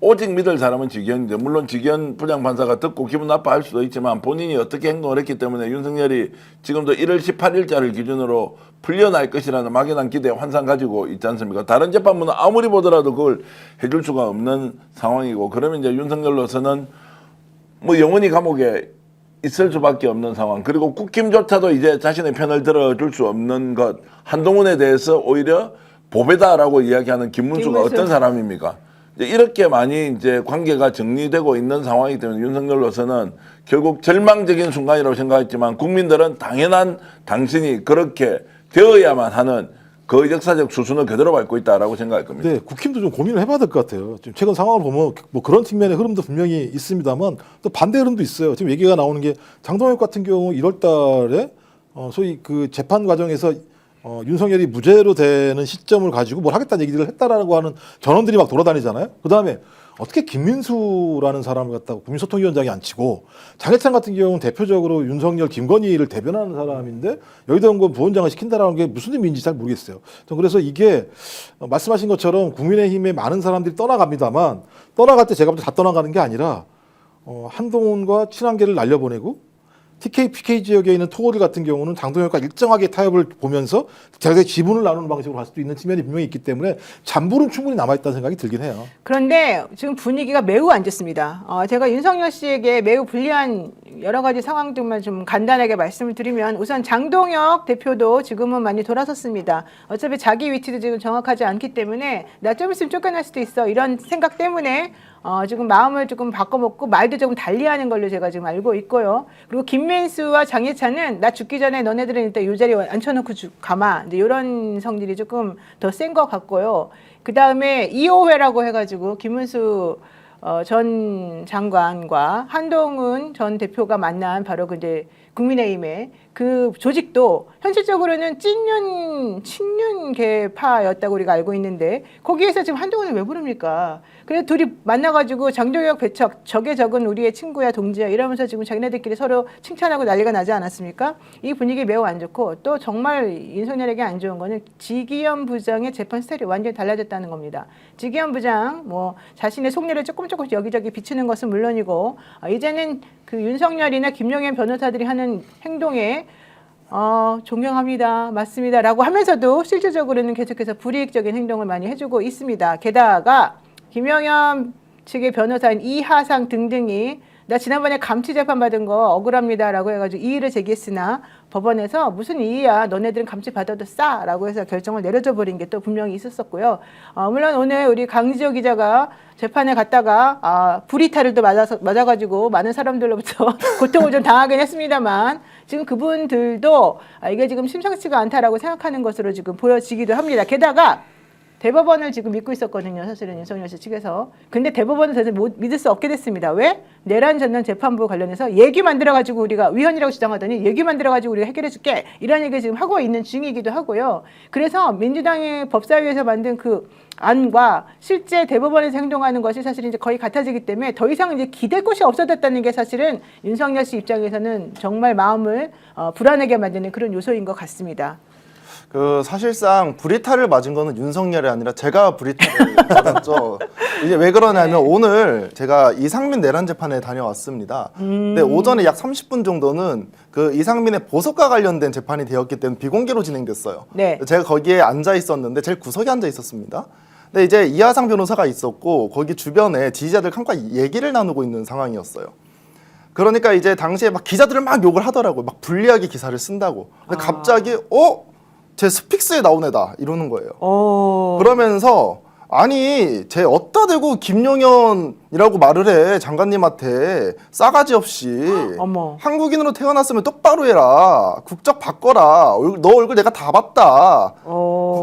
[SPEAKER 3] 오직 믿을 사람은 지기현인데 물론 지기현 부장판사가 듣고 기분 나빠할 수도 있지만 본인이 어떻게 행동을 했기 때문에 윤석열이 지금도 1월 18일자를 기준으로 풀려날 것이라는 막연한 기대 환상 가지고 있지 않습니까? 다른 재판부는 아무리 보더라도 그걸 해줄 수가 없는 상황이고 그러면 이제 윤석열로서는 뭐 영원히 감옥에 있을 수밖에 없는 상황. 그리고 국힘조차도 이제 자신의 편을 들어줄 수 없는 것. 한동훈에 대해서 오히려 보배다라고 이야기하는 김문수가 어떤 사람입니까? 이렇게 많이 이제 관계가 정리되고 있는 상황이기 때문에 윤석열로서는 결국 절망적인 순간이라고 생각했지만 국민들은 당연한 당신이 그렇게 되어야만 하는 그 역사적 수순을 그대로 밟고 있다라고 생각할 겁니다.
[SPEAKER 2] 네, 국힘도 좀 고민을 해봐야 될 것 같아요. 지금 최근 상황을 보면 뭐 그런 측면의 흐름도 분명히 있습니다만 또 반대 흐름도 있어요. 지금 얘기가 나오는 게 장동혁 같은 경우 1월달에 소위 그 재판 과정에서 윤석열이 무죄로 되는 시점을 가지고 뭘 하겠다는 얘기들을 했다라고 하는 전원들이 막 돌아다니잖아요. 그 다음에 어떻게 김민수라는 사람을 갖다가 국민소통위원장이 앉히고 장해찬 같은 경우는 대표적으로 윤석열, 김건희를 대변하는 사람인데 여의도 연구원 부원장을 시킨다라는 게 무슨 의미인지 잘 모르겠어요. 그래서 이게 말씀하신 것처럼 국민의힘에 많은 사람들이 떠나갑니다만 떠나갈 때 제가 볼 때 다 떠나가는 게 아니라 한동훈과 친한계를 날려보내고 TK, PK 지역에 있는 토거들 같은 경우는 장동혁과 일정하게 타협을 보면서 자기의 지분을 나누는 방식으로 갈 수도 있는 측면이 분명히 있기 때문에 잔불은 충분히 남아있다는 생각이 들긴 해요.
[SPEAKER 1] 그런데 지금 분위기가 매우 안 좋습니다. 제가 윤석열 씨에게 매우 불리한 여러 가지 상황들만 좀 간단하게 말씀을 드리면 우선 장동혁 대표도 지금은 많이 돌아섰습니다. 어차피 자기 위치도 지금 정확하지 않기 때문에 나 좀 있으면 쫓겨날 수도 있어 이런 생각 때문에 지금 마음을 조금 바꿔먹고 말도 조금 달리하는 걸로 제가 지금 알고 있고요. 그리고 김민수와 장해찬은 나 죽기 전에 너네들은 일단 이 자리에 앉혀놓고 가마 이제 이런 성질이 조금 더 센 것 같고요. 그 다음에 2호회라고 해가지고 김문수 전 장관과 한동훈 전 대표가 만난 바로 그 이제 국민의힘의 그 조직도 현실적으로는 친윤계파였다고 우리가 알고 있는데 거기에서 지금 한동훈을 왜 부릅니까? 그래서 둘이 만나가지고 장동혁 배척 적에 적은 우리의 친구야 동지야 이러면서 지금 자기네들끼리 서로 칭찬하고 난리가 나지 않았습니까? 이 분위기 매우 안 좋고 또 정말 윤석열에게 안 좋은 거는 지기현 부장의 재판 스타일이 완전히 달라졌다는 겁니다. 지기현 부장 뭐 자신의 속내를 조금씩 여기저기 비추는 것은 물론이고 이제는 그 윤석열이나 김용현 변호사들이 하는 행동에 존경합니다. 맞습니다. 라고 하면서도 실질적으로는 계속해서 불이익적인 행동을 많이 해주고 있습니다. 게다가 김용현 측의 변호사인 이하상 등등이 나 지난번에 감치 재판 받은 거 억울합니다라고 해가지고 이의를 제기했으나 법원에서 무슨 이의야, 너네들은 감치 받아도 싸라고 해서 결정을 내려줘 버린 게 또 분명히 있었었고요. 물론 오늘 우리 강지호 기자가 재판에 갔다가 불이탈을 또 맞아가지고 많은 사람들로부터 고통을 좀 당하긴 했습니다만 지금 그분들도 이게 지금 심상치가 않다라고 생각하는 것으로 지금 보여지기도 합니다. 게다가 대법원을 지금 믿고 있었거든요. 사실은 윤석열 씨 측에서. 근데 대법원은 더 이상 믿을 수 없게 됐습니다. 왜? 내란 전면 재판부 관련해서 얘기 만들어가지고 우리가 위헌이라고 주장하더니 얘기 만들어가지고 우리가 해결해줄게. 이런 얘기를 지금 하고 있는 중이기도 하고요. 그래서 민주당의 법사위에서 만든 그 안과 실제 대법원에서 행동하는 것이 사실 이제 거의 같아지기 때문에 더 이상 이제 기댈 곳이 없어졌다는 게 사실은 윤석열 씨 입장에서는 정말 마음을 불안하게 만드는 그런 요소인 것 같습니다.
[SPEAKER 4] 그 사실상 브리타를 맞은 거는 윤석열이 아니라 제가 브리타를 맞았죠. 이게 왜 그러냐면 오늘 제가 이상민 내란 재판에 다녀왔습니다. 근데 오전에 약 30분 정도는 그 이상민의 보석과 관련된 재판이 되었기 때문에 비공개로 진행됐어요.
[SPEAKER 1] 네.
[SPEAKER 4] 제가 거기에 앉아 있었는데 제일 구석에 앉아 있었습니다. 근데 이제 이하상 변호사가 있었고 거기 주변에 지지자들 함께 얘기를 나누고 있는 상황이었어요. 그러니까 이제 당시에 막 기자들을 막 욕을 하더라고요. 막 불리하게 기사를 쓴다고. 근데 갑자기 제 스픽스에 나온 애다 이러는 거예요. 그러면서 아니 쟤 어디다 대고 김용현이라고 말을 해 장관님한테 싸가지 없이
[SPEAKER 1] 어머.
[SPEAKER 4] 한국인으로 태어났으면 똑바로 해라 국적 바꿔라 너 얼굴 내가 다 봤다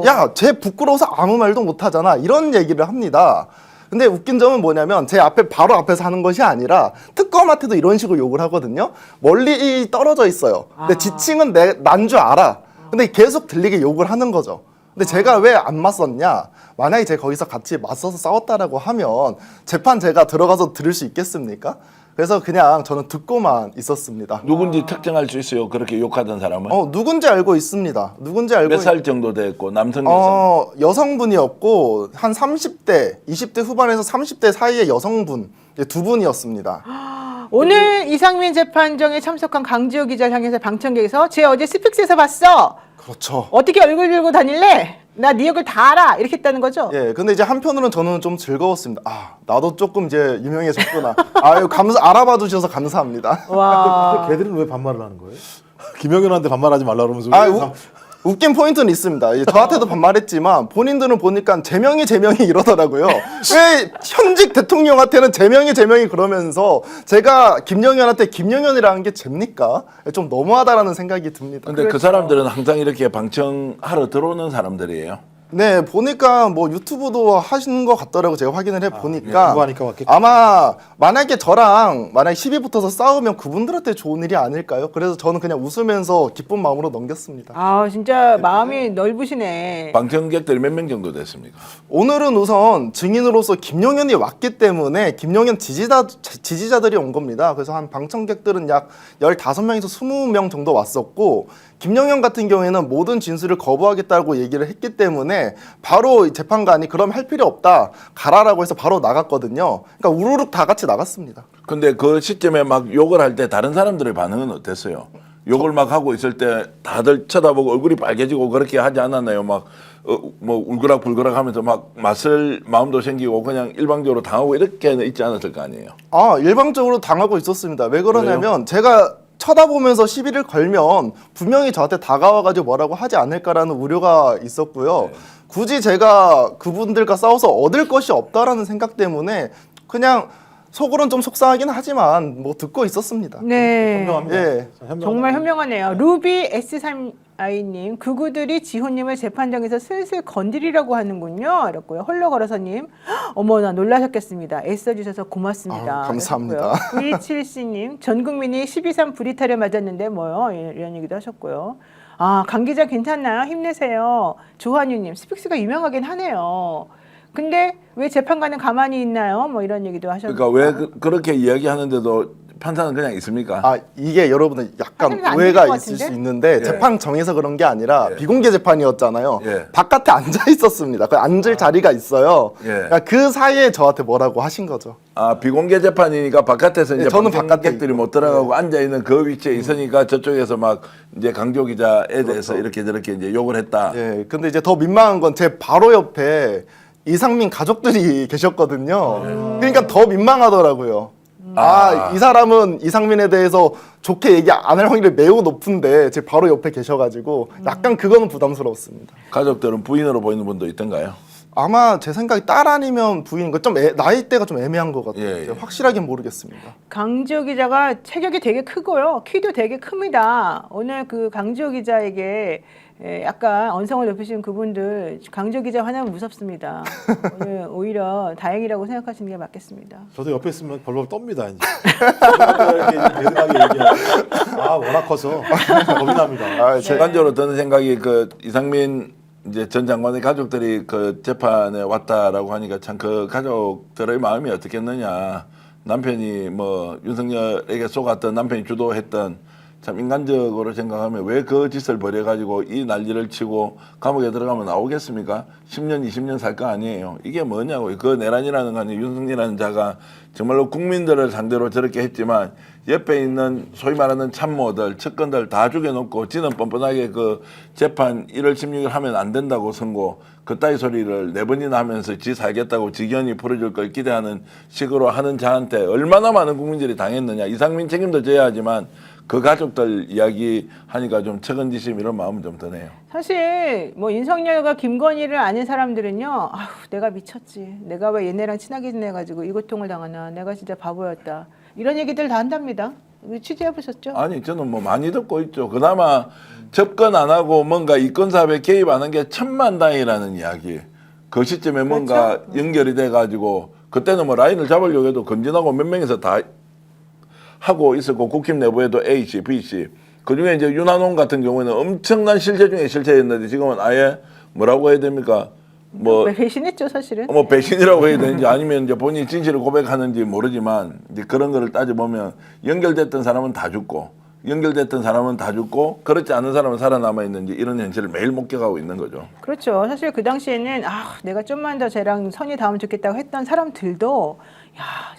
[SPEAKER 4] 야 쟤 부끄러워서 아무 말도 못하잖아 이런 얘기를 합니다. 근데 웃긴 점은 뭐냐면 제 앞에 바로 앞에서 하는 것이 아니라 특검한테도 이런 식으로 욕을 하거든요. 멀리 떨어져 있어요. 근데 지칭은 난 줄 알아. 근데 계속 들리게 욕을 하는 거죠. 근데 제가 왜 안 맞섰냐? 만약에 제가 거기서 같이 맞서서 싸웠다라고 하면 재판 제가 들어가서 들을 수 있겠습니까? 그래서 그냥 저는 듣고만 있었습니다.
[SPEAKER 3] 누군지 특정할 수 있어요? 그렇게 욕하던 사람은?
[SPEAKER 4] 누군지 알고 있습니다. 누군지 알고
[SPEAKER 3] 몇 살 정도 됐고 남성 여성?
[SPEAKER 4] 여성분이었고 한 30대, 20대 후반에서 30대 사이의 여성분 두 분이었습니다.
[SPEAKER 1] 오늘 이상민 재판정에 참석한 강지호 기자를 향해서 방청객에서 쟤 어제 스픽스에서 봤어.
[SPEAKER 4] 그렇죠.
[SPEAKER 1] 어떻게 얼굴 들고 다닐래? 나 네 얼굴 다 알아. 이렇게 했다는 거죠?
[SPEAKER 4] 예, 근데 이제 한편으로는 저는 좀 즐거웠습니다. 나도 조금 이제 유명해졌구나. 아유, 알아봐 주셔서 감사합니다.
[SPEAKER 1] 와.
[SPEAKER 2] 근데 걔들은 왜 반말을 하는 거예요? 김영현한테 반말하지 말라 그러면서
[SPEAKER 4] 웃긴 포인트는 있습니다. 저한테도 반말했지만 본인들은 보니까 제명이 이러더라고요. 왜 현직 대통령한테는 제명이 그러면서 제가 김영현한테 김영현이라는 게 잽니까? 좀 너무하다라는 생각이 듭니다.
[SPEAKER 3] 근데 그 사람들은 항상 이렇게 방청하러 들어오는 사람들이에요.
[SPEAKER 4] 네, 보니까 뭐 유튜브도 하시는 것 같더라고 제가 확인을 해 보니까
[SPEAKER 2] 그거 하니까 왔겠죠.
[SPEAKER 4] 아마 만약에 저랑 시비 붙어서 싸우면 그분들한테 좋은 일이 아닐까요? 그래서 저는 그냥 웃으면서 기쁜 마음으로 넘겼습니다.
[SPEAKER 1] 진짜 마음이 넓으시네.
[SPEAKER 3] 방청객들이 몇 명 정도 됐습니까?
[SPEAKER 4] 오늘은 우선 증인으로서 김용현이 왔기 때문에 김용현 지지자들이 온 겁니다. 그래서 한 방청객들은 약 15명에서 20명 정도 왔었고 김용현 같은 경우에는 모든 진술을 거부하겠다고 얘기를 했기 때문에 바로 재판관이 그럼 할 필요 없다 가라라고 해서 바로 나갔거든요. 그러니까 우르륵 다 같이 나갔습니다. 근데
[SPEAKER 3] 그 시점에 막 욕을 할 때 다른 사람들의 반응은 어땠어요? 욕을 막 하고 있을 때 다들 쳐다보고 얼굴이 빨개지고 그렇게 하지 않았나요? 막 뭐 울그락불그락 하면서 막 맞설 마음도 생기고 그냥 일방적으로 당하고 이렇게는 있지 않았을 거 아니에요?
[SPEAKER 4] 일방적으로 당하고 있었습니다. 왜 그러냐면 제가 쳐다보면서 시비를 걸면 분명히 저한테 다가와가지고 뭐라고 하지 않을까라는 우려가 있었고요. 굳이 제가 그분들과 싸워서 얻을 것이 없다라는 생각 때문에 그냥 속으로는 좀 속상하긴 하지만 뭐 듣고 있었습니다.
[SPEAKER 1] 네.
[SPEAKER 2] 현명합니다.
[SPEAKER 4] 예.
[SPEAKER 1] 정말 현명하네요. 루비 S3I님, 그구들이 지호님을 재판장에서 슬슬 건드리라고 하는군요. 이랬고요. 헐러걸어서님, 어머나 놀라셨겠습니다. 애써주셔서 고맙습니다.
[SPEAKER 4] 감사합니다.
[SPEAKER 1] 9274님, 전 국민이 12.3 불이탈을 맞았는데 뭐요? 이런 얘기도 하셨고요. 강 기자 괜찮나요? 힘내세요. 조한유님, 스픽스가 유명하긴 하네요. 근데 왜 재판관은 가만히 있나요? 뭐 이런 얘기도 하셨고.
[SPEAKER 3] 그러니까 왜 그렇게 이야기하는데도 판사는 그냥 있습니까?
[SPEAKER 4] 이게 여러분들 약간
[SPEAKER 1] 판사님은 안
[SPEAKER 4] 오해가
[SPEAKER 1] 들릴 것
[SPEAKER 4] 있을 수
[SPEAKER 1] 같은데?
[SPEAKER 4] 있는데 재판 정에서 그런 게 아니라 비공개 재판이었잖아요.
[SPEAKER 3] 예.
[SPEAKER 4] 바깥에 앉아 있었습니다. 그 앉을 자리가 있어요.
[SPEAKER 3] 예.
[SPEAKER 4] 그러니까 그 사이에 저한테 뭐라고 하신 거죠.
[SPEAKER 3] 비공개 재판이니까 바깥에서 이제
[SPEAKER 4] 저는
[SPEAKER 3] 방청객들이 못 들어가고 앉아 있는 그 위치에 있으니까 저쪽에서 막 이제 강조 기자에 대해서 이렇게 저렇게 이제 욕을 했다.
[SPEAKER 4] 예. 근데 이제 더 민망한 건 제 바로 옆에 이상민 가족들이 계셨거든요. 그러니까 더 민망하더라고요. 이 사람은 이상민에 대해서 좋게 얘기 안 할 확률이 매우 높은데 제 바로 옆에 계셔가지고 약간 그거는 부담스러웠습니다.
[SPEAKER 3] 가족들은 부인으로 보이는 분도 있던가요?
[SPEAKER 4] 아마 제 생각에 딸 아니면 부인, 좀 나이대가 좀 애매한 것 같아요.
[SPEAKER 3] 예, 예.
[SPEAKER 4] 확실하긴 모르겠습니다.
[SPEAKER 1] 강지호 기자가 체격이 되게 크고요. 키도 되게 큽니다. 오늘 그 강지호 기자에게 약간 언성을 높이신 그분들 강지호 기자 화나면 무섭습니다. 오늘 오히려 다행이라고 생각하시는 게 맞겠습니다.
[SPEAKER 2] 저도 옆에 있으면 벌벌 떱니다. 이제. 이렇게 대등하게 얘기하고 워낙 커서 겁이 납니다.
[SPEAKER 3] 주관적으로 드는 생각이 그 이상민 이제 전 장관의 가족들이 그 재판에 왔다라고 하니까 참 그 가족들의 마음이 어떻겠느냐. 남편이 뭐 윤석열에게 속았던, 남편이 주도했던, 참 인간적으로 생각하면 왜 그 짓을 벌여가지고 이 난리를 치고 감옥에 들어가면 나오겠습니까? 10년, 20년 살 거 아니에요. 이게 뭐냐고. 그 내란이라는 거 아니에요. 윤석열이라는 자가 정말로 국민들을 상대로 저렇게 했지만 옆에 있는 소위 말하는 참모들, 측근들 다 죽여놓고 지는 뻔뻔하게 그 재판 1월 16일 하면 안 된다고 선고, 그따위 소리를 4번이나 하면서 지 살겠다고 직연히 풀어줄 걸 기대하는 식으로 하는 자한테 얼마나 많은 국민들이 당했느냐. 이상민 책임도 져야 하지만 그 가족들 이야기 하니까 좀 책임지심 이런 마음은 좀 드네요.
[SPEAKER 1] 사실 뭐 윤석열과 김건희를 아는 사람들은요, 아휴 내가 미쳤지, 내가 왜 얘네랑 친하게 지내가지고 이 고통을 당하나, 내가 진짜 바보였다, 이런 얘기들 다 한답니다. 취재해 보셨죠?
[SPEAKER 3] 아니 저는 뭐 많이 듣고 있죠. 그나마 접근 안 하고 뭔가 이권 사업에 개입 안 한 게 천만다행이라는 이야기. 그 시점에 뭔가 연결이 돼가지고 그때는 뭐 라인을 잡으려고 해도 검진하고 몇 명이서 다 하고 있었고 국힘 내부에도 A 씨, B 씨. 그중에 이제 윤한홍 같은 경우에는 엄청난 실체 중에 실체였는데 지금은 아예 뭐라고 해야 됩니까? 뭐
[SPEAKER 1] 배신했죠 사실은.
[SPEAKER 3] 뭐 배신이라고 해야 되는지 아니면 이제 본인이 진실을 고백하는지 모르지만 이제 그런 거를 따져보면 연결됐던 사람은 다 죽고 연결됐던 사람은 다 죽고 그렇지 않은 사람은 살아남아 있는지 이런 현실을 매일 목격하고 있는 거죠.
[SPEAKER 1] 그렇죠. 사실 그 당시에는 내가 좀만 더 쟤랑 선이 닿으면 좋겠다고 했던 사람들도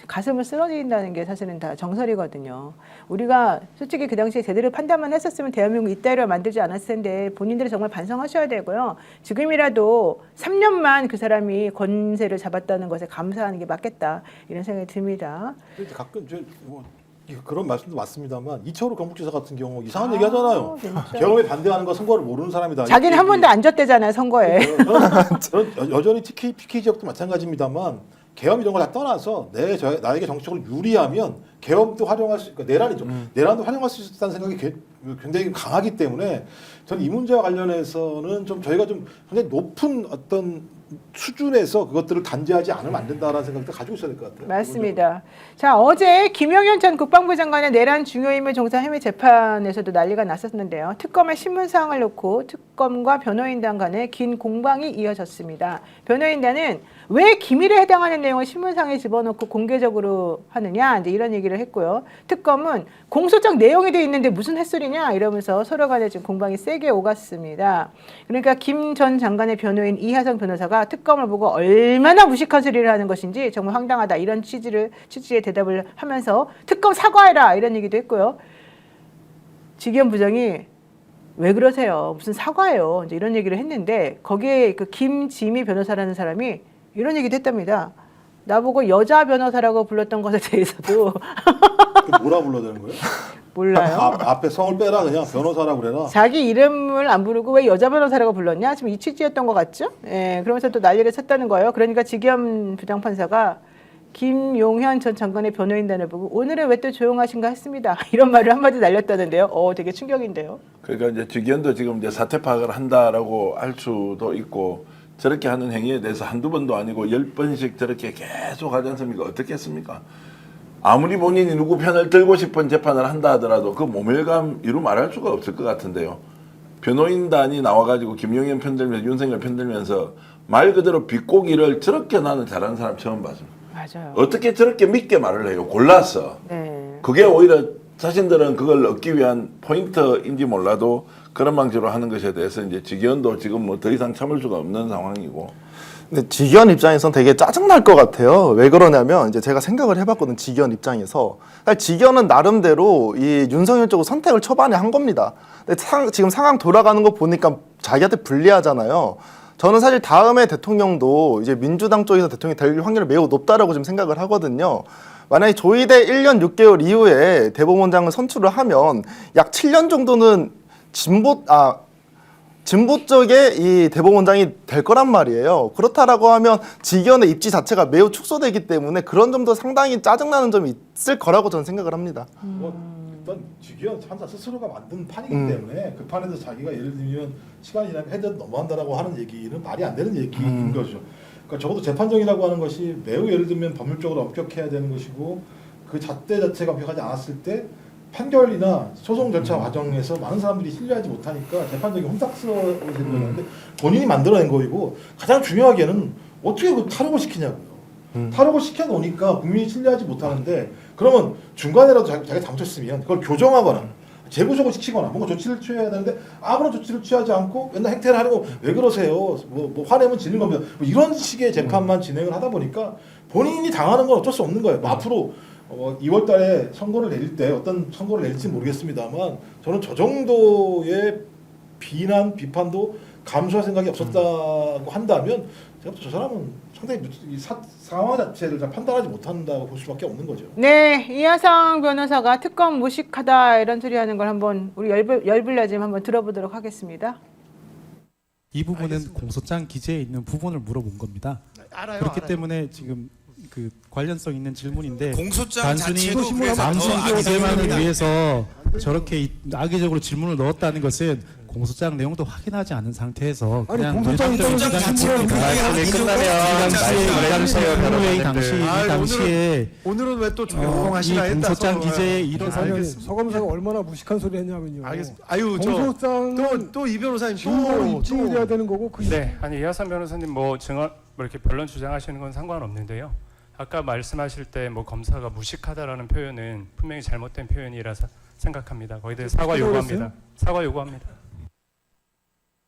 [SPEAKER 1] 가슴을 쓰러진다는 게 사실은 다 정설이거든요. 우리가 솔직히 그 당시에 제대로 판단만 했었으면 대한민국 이따위로 만들지 않았을 텐데 본인들이 정말 반성하셔야 되고요. 지금이라도 3년만 그 사람이 권세를 잡았다는 것에 감사하는 게 맞겠다 이런 생각이 듭니다.
[SPEAKER 2] 가끔 그런 말씀도 맞습니다만 이철우 경북지사 같은 경우 이상한 얘기 하잖아요. 계엄에 반대하는 거 선거를 모르는 사람이다.
[SPEAKER 1] 자기는 한 번도 안 졌대잖아요 선거에.
[SPEAKER 2] 저는 여전히 PK 지역도 마찬가지입니다만 계엄 이런 걸 다 떠나서 나에게 정치적으로 유리하면 계엄도 활용할 수, 그러니까 내란도 활용할 수 있다는 생각이 굉장히 강하기 때문에 저는 이 문제와 관련해서는 좀 저희가 좀 굉장히 높은 어떤 수준에서 그것들을 간제하지 않으면 안 된다라는 생각도 가지고 있어야 될 것 같아요.
[SPEAKER 1] 맞습니다. 자, 어제 김용현 전 국방부 장관의 내란 중요인물 종사 혐의 재판에서도 난리가 났었는데요. 특검의 신문사항을 놓고 특검과 변호인단 간의 긴 공방이 이어졌습니다. 변호인단은 왜 기밀에 해당하는 내용을 신문상에 집어넣고 공개적으로 하느냐 이제 이런 얘기를 했고요. 특검은 공소장 내용이 돼 있는데 무슨 햇소리냐 이러면서 서로 간에 지금 공방이 세게 오갔습니다. 그러니까 김 전 장관의 변호인 이하성 변호사가 특검을 보고 얼마나 무식한 소리를 하는 것인지 정말 황당하다 이런 취지의 대답을 하면서 특검 사과해라 이런 얘기도 했고요. 직위원 부장이 왜 그러세요? 무슨 사과예요? 이제 이런 얘기를 했는데 거기에 그 김지미 변호사라는 사람이 이런 얘기도 했답니다. 나보고 여자 변호사라고 불렀던 것에 대해서도
[SPEAKER 2] 뭐라 불러야 되는 거예요?
[SPEAKER 1] 몰라요.
[SPEAKER 2] 앞에 성을 빼라 그냥 변호사라고 그래라.
[SPEAKER 1] 자기 이름을 안 부르고 왜 여자 변호사라고 불렀냐? 지금 이 취지였던 것 같죠? 예, 그러면서 또 난리를 쳤다는 거예요. 그러니까 직위원 부장판사가 김용현 전 장관의 변호인단을 보고 오늘은 왜 또 조용하신가 했습니다. 이런 말을 한마디 날렸다는데요. 되게 충격인데요.
[SPEAKER 3] 그러니까 이제 직위원도 지금 이제 사태 파악을 한다라고 할 수도 있고 저렇게 하는 행위에 대해서 한두 번도 아니고 10번씩 저렇게 계속 하지 않습니까? 어떻게 했습니까? 아무리 본인이 누구 편을 들고 싶은 재판을 한다 하더라도 그 모멸감 이루 말할 수가 없을 것 같은데요. 변호인단이 나와가지고 김용현 편들면서 윤석열 편들면서 말 그대로 비꼬기를 저렇게 나는 잘하는 사람 처음 봤습니다.
[SPEAKER 1] 맞아요.
[SPEAKER 3] 어떻게 저렇게 믿게 말을 해요? 골라서.
[SPEAKER 1] 네.
[SPEAKER 3] 그게 오히려 자신들은 그걸 얻기 위한 포인트인지 몰라도 그런 방식으로 하는 것에 대해서 이제 직위원도 지금 뭐 더 이상 참을 수가 없는 상황이고.
[SPEAKER 4] 근데 직위원 입장에선 되게 짜증날 것 같아요. 왜 그러냐면 이제 제가 생각을 해봤거든. 직위원 입장에서 직위원은 나름대로 이 윤석열 쪽으로 선택을 초반에 한 겁니다. 근데 지금 상황 돌아가는 거 보니까 자기한테 불리하잖아요. 저는 사실 다음에 대통령도 이제 민주당 쪽에서 대통령이 될 확률이 매우 높다라고 지금 생각을 하거든요. 만약에 조의대 1년 6개월 이후에 대법원장을 선출을 하면 약 7년 정도는 진보 쪽에 이 대법원장이 될 거란 말이에요. 그렇다라고 하면 직위원의 입지 자체가 매우 축소되기 때문에 그런 점도 상당히 짜증나는 점이 있을 거라고 저는 생각을 합니다.
[SPEAKER 2] 일단 직위원 판사 스스로가 만든 판이기 때문에 그 판에서 자기가 예를 들면 시간이 지나면 헤드 넘어간다라고 하는 얘기는 말이 안 되는 얘기인 거죠. 그러니까 적어도 재판정이라고 하는 것이 매우 예를 들면 법률적으로 엄격해야 되는 것이고 그 잣대 자체가 엄격하지 않았을 때 판결이나 소송 절차 과정에서 많은 사람들이 신뢰하지 못하니까 재판정이 혼탁스러워지는 거는데 본인이 만들어낸 거이고 가장 중요하게는 어떻게 그 탈옥을 시키냐고요. 탈옥을 시켜놓으니까 국민이 신뢰하지 못하는데 그러면 중간에라도 자기가 잘못했으면 그걸 교정하거나 재구속을 시키거나 뭔가 조치를 취해야 되는데 아무런 조치를 취하지 않고 맨날 행태를 하려고 왜 그러세요? 뭐 화내면 지는 겁니다. 뭐 이런 식의 재판만 진행을 하다 보니까 본인이 당하는 건 어쩔 수 없는 거예요. 뭐 앞으로 2월 달에 선고를 내릴 때 어떤 선고를 내릴지 모르겠습니다만 저는 저 정도의 비판도 감수할 생각이 없었다고 한다면 제가 저 사람은 상당히 이 상황 자체를 잘 판단하지 못한다고 볼 수밖에 없는 거죠.
[SPEAKER 1] 네, 이하상 변호사가 특검 무식하다 이런 소리 하는 걸 한번 우리 열불나지만 한번 들어보도록 하겠습니다.
[SPEAKER 7] 이 부분은 공소장 기재에 있는 부분을 물어본 겁니다. 그렇기 때문에 지금 그 관련성 있는 질문인데
[SPEAKER 8] 공소장
[SPEAKER 7] 단순히
[SPEAKER 8] 자체도
[SPEAKER 7] 방송
[SPEAKER 8] 그래서 더
[SPEAKER 7] 기대만을
[SPEAKER 8] 악의적입니다.
[SPEAKER 7] 위해서 저렇게 악의적으로 질문을 넣었다는 것은 공소장 내용도 확인하지 않은 상태에서 그냥
[SPEAKER 8] 공소장 자체를
[SPEAKER 7] 당시에
[SPEAKER 8] 오늘은 왜 또
[SPEAKER 7] 이
[SPEAKER 8] 조용하시라 했다.
[SPEAKER 7] 공소장 기재에 이런
[SPEAKER 9] 서 검사가 얼마나 무식한 소리 했냐면요.
[SPEAKER 8] 알겠습니다. 아유
[SPEAKER 9] 공소장은
[SPEAKER 8] 또 이 변호사님
[SPEAKER 9] 증거로 입증이 돼야 되는 거고 그
[SPEAKER 10] 네, 아니 이하상 변호사님 뭐 증언 뭐 이렇게 변론 주장하시는 건 상관없는데요. 아까 말씀하실 때 뭐 검사가 무식하다라는 표현은 분명히 잘못된 표현이라서 생각합니다. 거기에 대해 사과 요구합니다. 사과 요구합니다.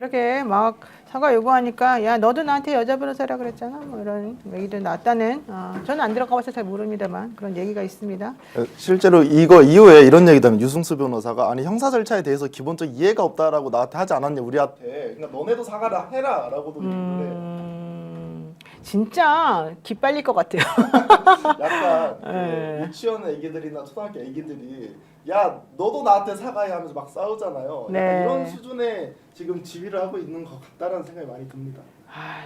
[SPEAKER 1] 이렇게 막 사과 요구하니까 야 너도 나한테 여자 변호사라 그랬잖아 뭐 이런 얘기도 나왔다는 저는 안 들어가봐서 잘 모릅니다만 그런 얘기가 있습니다.
[SPEAKER 4] 실제로 이거 이후에 이런 얘기도 하면 유승수 변호사가 아니 형사 절차에 대해서 기본적 이해가 없다라고 나한테 하지 않았냐 우리한테 그러니까 너네도 사과를 해라라고도
[SPEAKER 1] 진짜 기빨릴 것 같아요.
[SPEAKER 4] 약간
[SPEAKER 1] 네.
[SPEAKER 4] 그 유치원 애기들이나 초등학교 애기들이 야 너도 나한테 사과해 하면서 막 싸우잖아요.
[SPEAKER 1] 네.
[SPEAKER 4] 약간 이런 수준의 지금 지휘를 하고 있는 것 같다라는 생각이 많이 듭니다.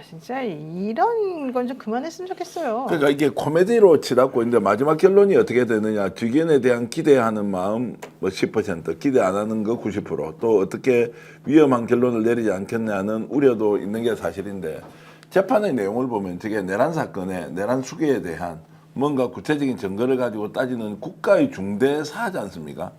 [SPEAKER 1] 진짜 이런 건 좀 그만했으면 좋겠어요.
[SPEAKER 3] 그러니까 이게 코미디로 치닫고 있는데 마지막 결론이 어떻게 되느냐. 직위원에 대한 기대하는 마음 뭐 10%, 기대 안 하는 거 90%, 또 어떻게 위험한 결론을 내리지 않겠냐는 우려도 있는 게 사실인데 재판의 내용을 보면 저게 내란 사건의 내란 수괴에 대한 뭔가 구체적인 증거를 가지고 따지는 국가의 중대 사하지 않습니까?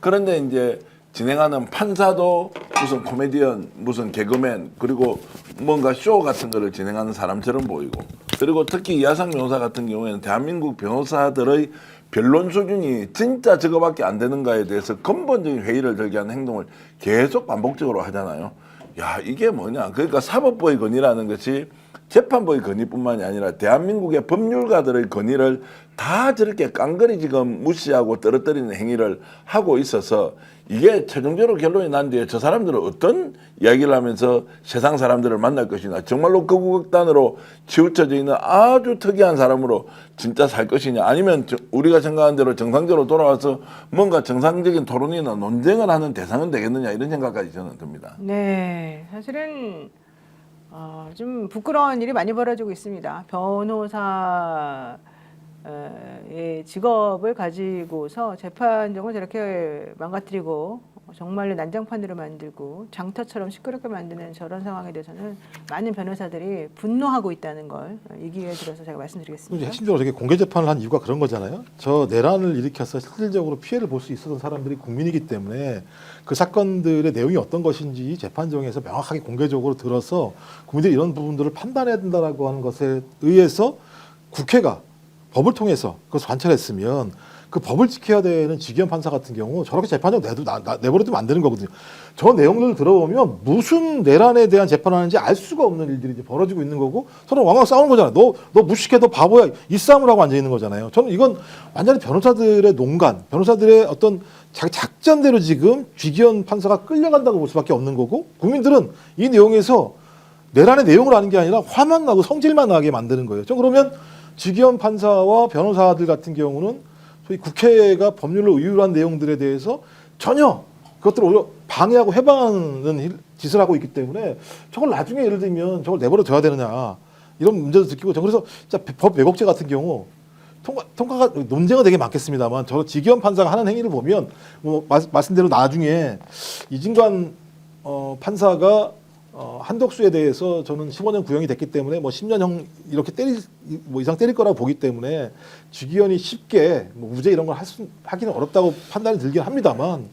[SPEAKER 3] 그런데 이제 진행하는 판사도 무슨 코미디언, 무슨 개그맨, 그리고 뭔가 쇼 같은 거를 진행하는 사람처럼 보이고, 그리고 특히 이하상 변호사 같은 경우에는 대한민국 변호사들의 변론 수준이 진짜 저거밖에 안 되는가에 대해서 근본적인 회의를 들게 하는 행동을 계속 반복적으로 하잖아요. 야, 이게 뭐냐. 그러니까 사법부의 건의라는 것이 재판부의 건의뿐만이 아니라 대한민국의 법률가들의 건의를 다 저렇게 깡그리 지금 무시하고 떨어뜨리는 행위를 하고 있어서 이게 최종적으로 결론이 난 뒤에 저 사람들은 어떤 이야기를 하면서 세상 사람들을 만날 것이냐, 정말로 극우극단으로 치우쳐져 있는 아주 특이한 사람으로 진짜 살 것이냐, 아니면 우리가 생각한 대로 정상적으로 돌아와서 뭔가 정상적인 토론이나 논쟁을 하는 대상은 되겠느냐, 이런 생각까지 저는 듭니다.
[SPEAKER 1] 네, 사실은 좀 부끄러운 일이 많이 벌어지고 있습니다. 변호사의 직업을 가지고서 재판정을 저렇게 망가뜨리고 정말로 난장판으로 만들고 장터처럼 시끄럽게 만드는 저런 상황에 대해서는 많은 변호사들이 분노하고 있다는 걸 이 기회에 들어서 제가 말씀드리겠습니다.
[SPEAKER 2] 핵심적으로 저게 공개 재판을 한 이유가 그런 거잖아요. 저 내란을 일으켜서 실질적으로 피해를 볼 수 있었던 사람들이 국민이기 때문에 그 사건들의 내용이 어떤 것인지 재판정에서 명확하게 공개적으로 들어서 국민들이 이런 부분들을 판단해야 된다라고 하는 것에 의해서 국회가 법을 통해서 그것을 관찰했으면 그 법을 지켜야 되는 직위원 판사 같은 경우 저렇게 재판정 내버려두면 안 되는 거거든요. 저 내용들을 들어보면 무슨 내란에 대한 재판하는지 알 수가 없는 일들이 이제 벌어지고 있는 거고 서로 왕왕 싸우는 거잖아요. 너 무식해, 너 바보야, 이 싸움을 하고 앉아 있는 거잖아요. 저는 이건 완전히 변호사들의 농간, 변호사들의 어떤 자기 작전대로 지금 직위원 판사가 끌려간다고 볼 수밖에 없는 거고, 국민들은 이 내용에서 내란의 내용을 아는 게 아니라 화만 나고 성질만 나게 만드는 거예요. 저 그러면 지기현 판사와 변호사들 같은 경우는 소위 국회가 법률로 의율한 내용들에 대해서 전혀 그것들을 오히려 방해하고 해방하는 짓을 하고 있기 때문에 저걸 나중에 예를 들면 저걸 내버려 둬야 되느냐 이런 문제도 느끼고 저 그래서 진짜 법 왜곡죄 같은 경우 통과가 논쟁은 되게 많겠습니다만 저 지기현 판사가 하는 행위를 보면 뭐 말씀대로 나중에 이진관 판사가 한덕수에 대해서 저는 15년 구형이 됐기 때문에 뭐 10년형 이렇게 뭐 이상 때릴 거라고 보기 때문에 지기현이 쉽게 뭐 무죄 이런 걸 하기는 어렵다고 판단이 들긴 합니다만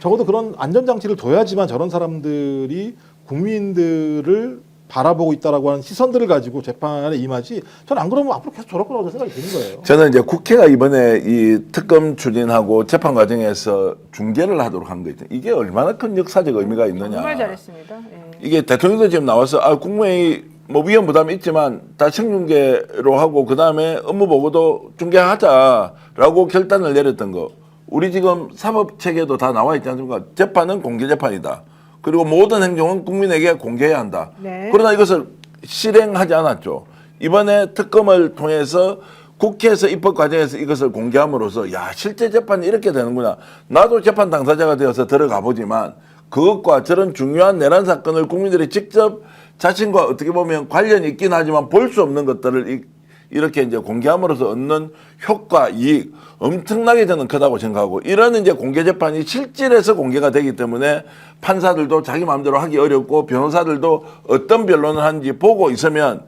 [SPEAKER 2] 적어도 그런 안전장치를 둬야지만 저런 사람들이 국민들을 바라보고 있다라고 하는 시선들을 가지고 재판에 임하지 저는 안 그러면 앞으로 계속 저럴 거라고 생각이 드는 거예요.
[SPEAKER 3] 저는 이제 국회가 이번에 이 특검 추진하고 재판 과정에서 중재를 하도록 한 거 있죠. 이게 얼마나 큰 역사적 의미가 있느냐.
[SPEAKER 1] 정말 잘했습니다. 예.
[SPEAKER 3] 이게 대통령도 지금 나와서 국무회의 뭐 위헌 부담이 있지만 다 책중계로 하고 그 다음에 업무 보고도 중계하자라고 결단을 내렸던 거. 우리 지금 사법 체계도 다 나와 있지 않습니까? 재판은 공개 재판이다. 그리고 모든 행정은 국민에게 공개해야 한다.
[SPEAKER 1] 네.
[SPEAKER 3] 그러나 이것을 실행하지 않았죠. 이번에 특검을 통해서 국회에서 입법 과정에서 이것을 공개함으로써 야 실제 재판이 이렇게 되는구나. 나도 재판 당사자가 되어서 들어가 보지만 그것과 저런 중요한 내란 사건을 국민들이 직접 자신과 어떻게 보면 관련이 있긴 하지만 볼 수 없는 것들을 이렇게 이제 공개함으로써 얻는 효과, 이익 엄청나게 저는 크다고 생각하고 이런 이제 공개 재판이 실질에서 공개가 되기 때문에 판사들도 자기 마음대로 하기 어렵고 변호사들도 어떤 변론을 하는지 보고 있으면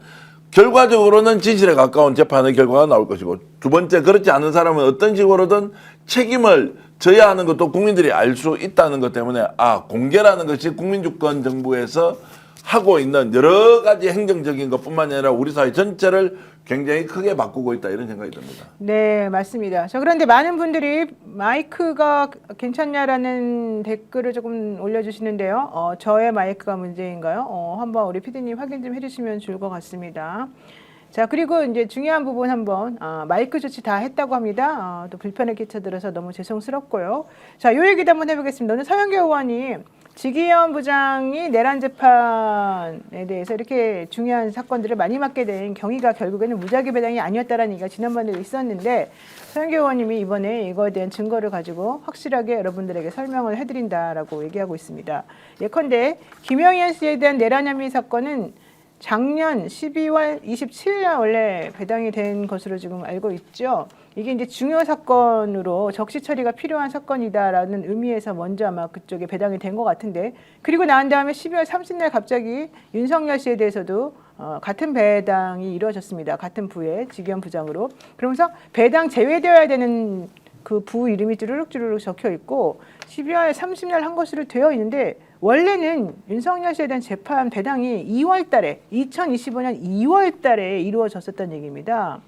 [SPEAKER 3] 결과적으로는 진실에 가까운 재판의 결과가 나올 것이고 두 번째 그렇지 않은 사람은 어떤 식으로든 책임을 져야 하는 것도 국민들이 알 수 있다는 것 때문에 공개라는 것이 국민주권 정부에서 하고 있는 여러 가지 행정적인 것뿐만 아니라 우리 사회 전체를 굉장히 크게 바꾸고 있다 이런 생각이 듭니다.
[SPEAKER 1] 네, 맞습니다. 그런데 많은 분들이 마이크가 괜찮냐라는 댓글을 조금 올려주시는데요. 저의 마이크가 문제인가요? 한번 우리 PD님 확인 좀 해주시면 좋을 것 같습니다. 자, 그리고 이제 중요한 부분 한번 마이크 조치 다 했다고 합니다. 또 불편을 끼쳐드려서 너무 죄송스럽고요. 자, 요 얘기도 한번 해보겠습니다. 오늘 서영교 의원이 지기현 부장이 내란 재판에 대해서 이렇게 중요한 사건들을 많이 맡게 된 경위가 결국에는 무작위 배당이 아니었다라는 얘기가 지난번에도 있었는데 서영교 의원님이 이번에 이거에 대한 증거를 가지고 확실하게 여러분들에게 설명을 해드린다라고 얘기하고 있습니다. 예컨대 김영현 씨에 대한 내란 혐의 사건은 작년 12월 27일 날 원래 배당이 된 것으로 지금 알고 있죠. 이게 이제 중요 사건으로 적시 처리가 필요한 사건이다라는 의미에서 먼저 아마 그쪽에 배당이 된 것 같은데 그리고 나온 다음에 12월 30일 갑자기 윤석열 씨에 대해서도 같은 배당이 이루어졌습니다. 같은 부에 지기현 부장으로. 그러면서 배당 제외되어야 되는 그 부 이름이 쭈르륵 적혀 있고 12월 30일 한 것으로 되어 있는데 원래는 윤석열 씨에 대한 재판 배당이 2월 달에 2025년 2월 달에 이루어졌었던 얘기입니다.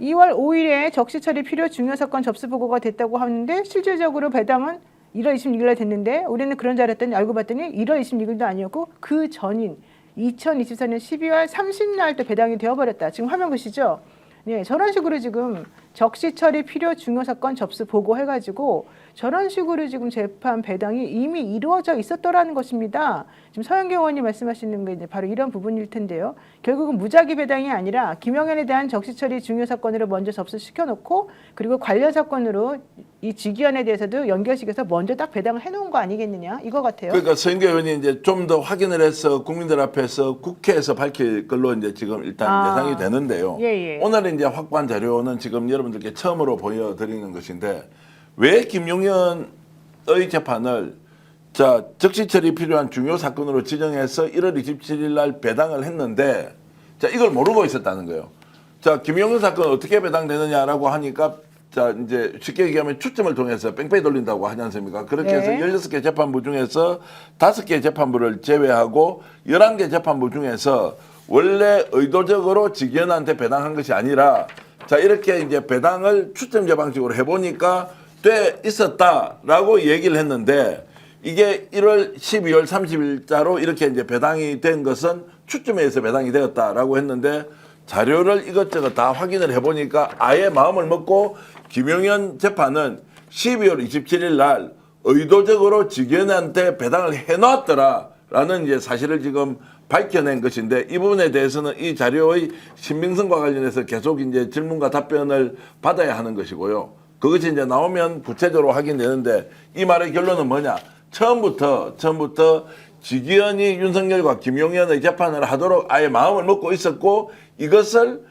[SPEAKER 1] 2월 5일에 적시처리 필요 중요사건 접수보고가 됐다고 하는데 실질적으로 배당은 1월 26일에 됐는데 우리는 그런 줄 알았더니 알고 봤더니 1월 26일도 아니었고 그 전인 2024년 12월 30일 또 배당이 되어버렸다. 지금 화면 보시죠? 네, 저런 식으로 지금 적시처리 필요 중요사건 접수 보고해가지고 저런 식으로 지금 재판 배당이 이미 이루어져 있었더라는 것입니다. 지금 서영교 의원이 말씀하시는 게 이제 바로 이런 부분일 텐데요. 결국은 무작위 배당이 아니라 김영현에 대한 적시처리 중요사건으로 먼저 접수시켜놓고 그리고 관련 사건으로 이 지기현에 대해서도 연결시켜서 먼저 딱 배당을 해놓은 거 아니겠느냐 이거 같아요.
[SPEAKER 3] 그러니까 서영교 의원이 이제 좀 더 확인을 해서 국민들 앞에서 국회에서 밝힐 걸로 이제 지금 일단 예상이 되는데요.
[SPEAKER 1] 예.
[SPEAKER 3] 오늘 이제 확보한 자료는 지금 여러분들께 처음으로 보여드리는 것인데 왜 김용현의 재판을 적시 처리 필요한 중요 사건으로 지정해서 1월 27일 날 배당을 했는데 이걸 모르고 있었다는 거예요. 김용현 사건 어떻게 배당되느냐라고 하니까 이제 쉽게 얘기하면 추첨을 통해서 뺑뺑이 돌린다고 하지 않습니까? 그렇게 해서 16개 재판부 중에서 5개 재판부를 제외하고 11개 재판부 중에서 원래 의도적으로 지기현한테 배당한 것이 아니라 이렇게 이제 배당을 추첨제 방식으로 해보니까 돼 있었다라고 얘기를 했는데 이게 12월 30일자로 이렇게 이제 배당이 된 것은 추첨에 의해서 배당이 되었다라고 했는데 자료를 이것저것 다 확인을 해보니까 아예 마음을 먹고 김용현 재판은 12월 27일 날 의도적으로 지기현한테 배당을 해놨더라 라는 이제 사실을 지금 밝혀낸 것인데 이 부분에 대해서는 이 자료의 신빙성과 관련해서 계속 이제 질문과 답변을 받아야 하는 것이고요. 그것이 이제 나오면 구체적으로 확인되는데 이 말의 결론은 뭐냐? 처음부터 지기현이 윤석열과 김용현의 재판을 하도록 아예 마음을 먹고 있었고 이것을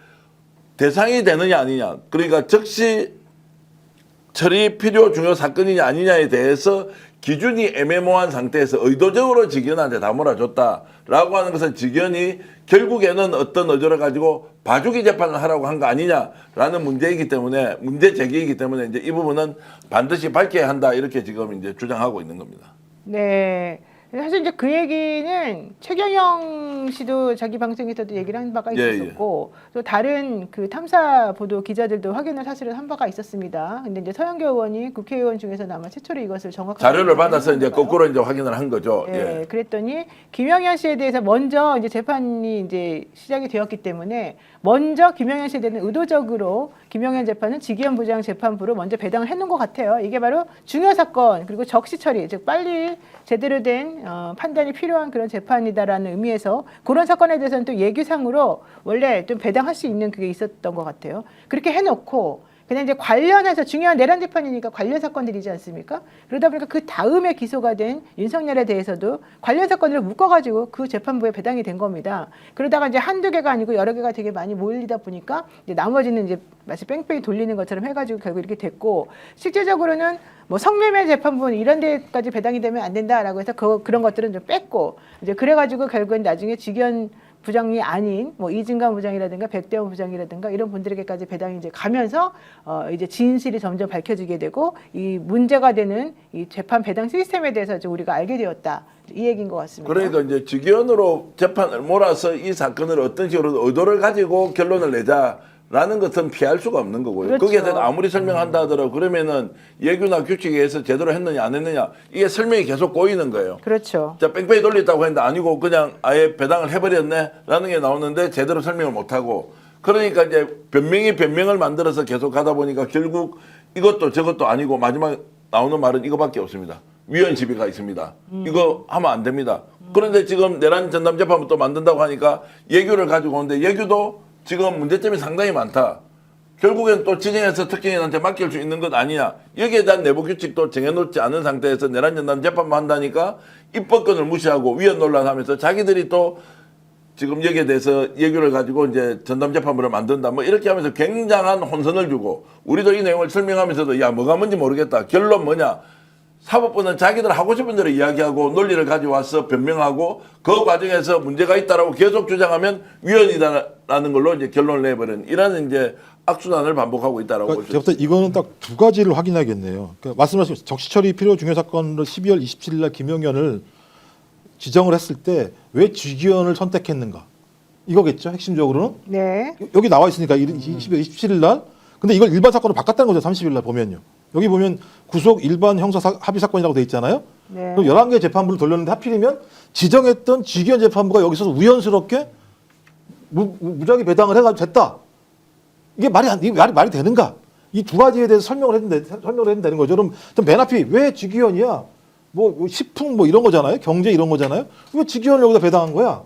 [SPEAKER 3] 대상이 되느냐 아니냐. 그러니까 즉시 처리 필요 중요 사건이냐 아니냐에 대해서 기준이 애매모호한 상태에서 의도적으로 직위원한테 다 몰아줬다라고 하는 것은 직위원이 결국에는 어떤 의도를 가지고 봐주기 재판을 하라고 한 거 아니냐라는 문제이기 때문에 문제 제기이기 때문에 이제 이 부분은 반드시 밝혀야 한다 이렇게 지금 이제 주장하고 있는 겁니다.
[SPEAKER 1] 네. 사실 이제 그 얘기는 최경영 씨도 자기 방송에서도 얘기를 한 바가
[SPEAKER 3] 예,
[SPEAKER 1] 있었고 또 다른 그 탐사 보도 기자들도 확인을 사실은 한 바가 있었습니다. 근데 이제 서영교 의원이 국회의원 중에서는 아마 최초로 이것을 정확하게
[SPEAKER 3] 자료를 받아서 이제 거꾸로 이제 확인을 한 거죠.
[SPEAKER 1] 예,
[SPEAKER 3] 예.
[SPEAKER 1] 그랬더니 김영현 씨에 대해서 먼저 이제 재판이 이제 시작이 되었기 때문에 먼저 김영현 씨에 대해서 의도적으로 김영현 재판은 지기현 부장 재판부로 먼저 배당을 해놓은 것 같아요. 이게 바로 중요 사건 그리고 적시 처리, 즉 빨리 제대로 된 판단이 필요한 그런 재판이다라는 의미에서 그런 사건에 대해서는 또 예규상으로 원래 좀 배당할 수 있는 그게 있었던 것 같아요. 그렇게 해놓고 그냥 이제 관련해서 중요한 내란 재판이니까 관련 사건들이지 않습니까? 그러다 보니까 그 다음에 기소가 된 윤석열에 대해서도 관련 사건을 묶어가지고 그 재판부에 배당이 된 겁니다. 그러다가 이제 한두 개가 아니고 여러 개가 되게 많이 몰리다 보니까 이제 나머지는 이제 마치 뺑뺑이 돌리는 것처럼 해가지고 결국 이렇게 됐고 실제적으로는 뭐 성매매 재판부는 이런 데까지 배당이 되면 안 된다라고 해서 그런 것들은 좀 뺐고 이제 그래가지고 결국엔 나중에 직위원 부장이 아닌 뭐 이진관 부장이라든가 백대원 부장이라든가 이런 분들에게까지 배당이 이제 가면서 이제 진실이 점점 밝혀지게 되고 이 문제가 되는 이 재판 배당 시스템에 대해서 이제 우리가 알게 되었다 이 얘기인 것 같습니다.
[SPEAKER 3] 그러니까 이제 직위원으로 재판을 몰아서 이 사건을 어떤 식으로 의도를 가지고 결론을 내자라는 것은 피할 수가 없는 거고요.
[SPEAKER 1] 그렇죠.
[SPEAKER 3] 거기에 대해서 아무리 설명한다 하더라도 그러면은 예규나 규칙에 의해서 제대로 했느냐 안 했느냐 이게 설명이 계속 꼬이는 거예요.
[SPEAKER 1] 그렇죠.
[SPEAKER 3] 자, 뺑뺑이 돌렸다고 했는데 아니고 그냥 아예 배당을 해버렸네라는 게 나오는데 제대로 설명을 못하고 그러니까 이제 변명을 만들어서 계속 가다 보니까 결국 이것도 저것도 아니고 마지막 나오는 말은 이거밖에 없습니다. 위헌 시비가 있습니다. 이거 하면 안 됩니다. 그런데 지금 내란 전담 재판부 또 만든다고 하니까 예규를 가지고 오는데 예규도 지금 문제점이 상당히 많다. 결국엔 또 지정해서 특정인한테 맡길 수 있는 것 아니냐. 여기에 대한 내부 규칙도 정해놓지 않은 상태에서 내란 전담 재판부 한다니까 입법권을 무시하고 위헌 논란하면서 자기들이 또 지금 여기에 대해서 예규를 가지고 이제 전담 재판부를 만든다. 뭐 이렇게 하면서 굉장한 혼선을 주고 우리도 이 내용을 설명하면서도 야 뭐가 뭔지 모르겠다. 결론 뭐냐. 사법부는 자기들 하고 싶은 대로 이야기하고 논리를 가져와서 변명하고 그 과정에서 문제가 있다라고 계속 주장하면 위헌이다라는 걸로 이제 결론을 내버린 이런 이제 악순환을 반복하고 있다라고 볼 수
[SPEAKER 2] 그러니까 제가 볼 때 이거는 딱 두 가지를 확인하겠네요. 그러니까 말씀하신 적시처리 필요 중요 사건으로 12월 27일 날 김용현을 지정을 했을 때 왜 직위원을 선택했는가 이거겠죠 핵심적으로는.
[SPEAKER 1] 네.
[SPEAKER 2] 여기 나와 있으니까 12월 27일 날. 근데 이걸 일반 사건으로 바꿨다는 거죠. 30일 날 보면요. 여기 보면 구속 일반 형사 합의 사건이라고 돼 있잖아요.
[SPEAKER 1] 네.
[SPEAKER 2] 그럼 11개 재판부를 돌렸는데 하필이면 지정했던 직위원 재판부가 여기서 우연스럽게 무작위 배당을 해가지고 됐다. 이게 말이 되는가? 이 두 가지에 대해서 설명을 해야 되는 거죠. 그럼 맨 앞이 왜 직위원이야? 뭐 식품 뭐 이런 거잖아요. 경제 이런 거잖아요. 왜 직위원을 여기다 배당한 거야?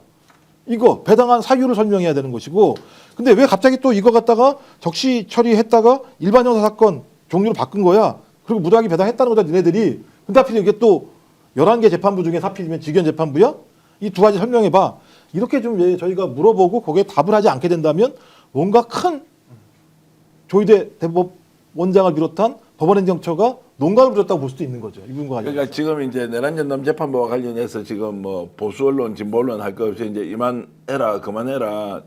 [SPEAKER 2] 이거 배당한 사유를 설명해야 되는 것이고. 근데 왜 갑자기 또 이거 갖다가 적시 처리했다가 일반 형사 사건 종류로 바꾼 거야? 그리고 무작위 배당했다는 거다 니네들이. 근데 하필 이게 또 11개 재판부 중에 하필이면 직위원 재판부야? 이 두 가지 설명해봐. 이렇게 좀 저희가 물어보고 거기에 답을 하지 않게 된다면 뭔가 큰 조희대 대법원장을 비롯한 법원행정처가 농간을 부렸다고 볼 수도 있는 거죠. 이분과 관련해서.
[SPEAKER 3] 그러니까 지금 이제 내란 전담 재판부와 관련해서 지금 뭐 보수 언론, 진보 언론 할 거 없이 이제 이만해라, 그만해라.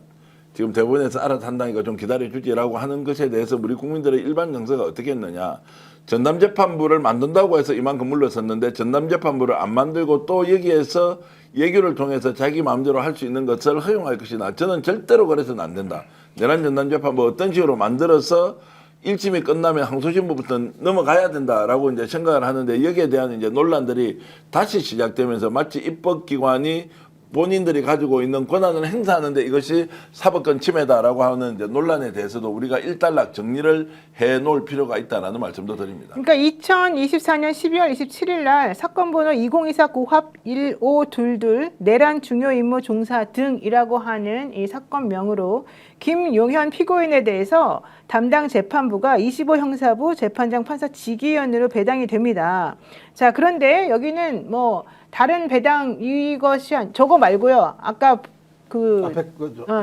[SPEAKER 3] 지금 대법원에서 알아서 한다니까 좀 기다려주지라고 하는 것에 대해서 우리 국민들의 일반 정서가 어떻게 했느냐. 전담 재판부를 만든다고 해서 이만큼 물러섰는데 전담 재판부를 안 만들고 또 여기에서 예규를 통해서 자기 마음대로 할 수 있는 것을 허용할 것이나 저는 절대로 그래서는 안 된다. 내란 전담 재판부 어떤 식으로 만들어서 1심이 끝나면 항소심부부터 넘어가야 된다라고 이제 생각을 하는데 여기에 대한 이제 논란들이 다시 시작되면서 마치 입법기관이 본인들이 가지고 있는 권한을 행사하는데 이것이 사법권 침해다라고 하는 이제 논란에 대해서도 우리가 일단락 정리를 해놓을 필요가 있다라는 말씀도 드립니다.
[SPEAKER 1] 그러니까 2024년 12월 27일 날 사건 번호 2024 고합 1522 내란 중요 임무 종사 등이라고 하는 이 사건명으로 김용현 피고인에 대해서 담당 재판부가 25형사부 재판장 판사 직위원으로 배당이 됩니다. 자, 그런데 여기는 뭐 다른 배당 이것이 저거 말고요. 아까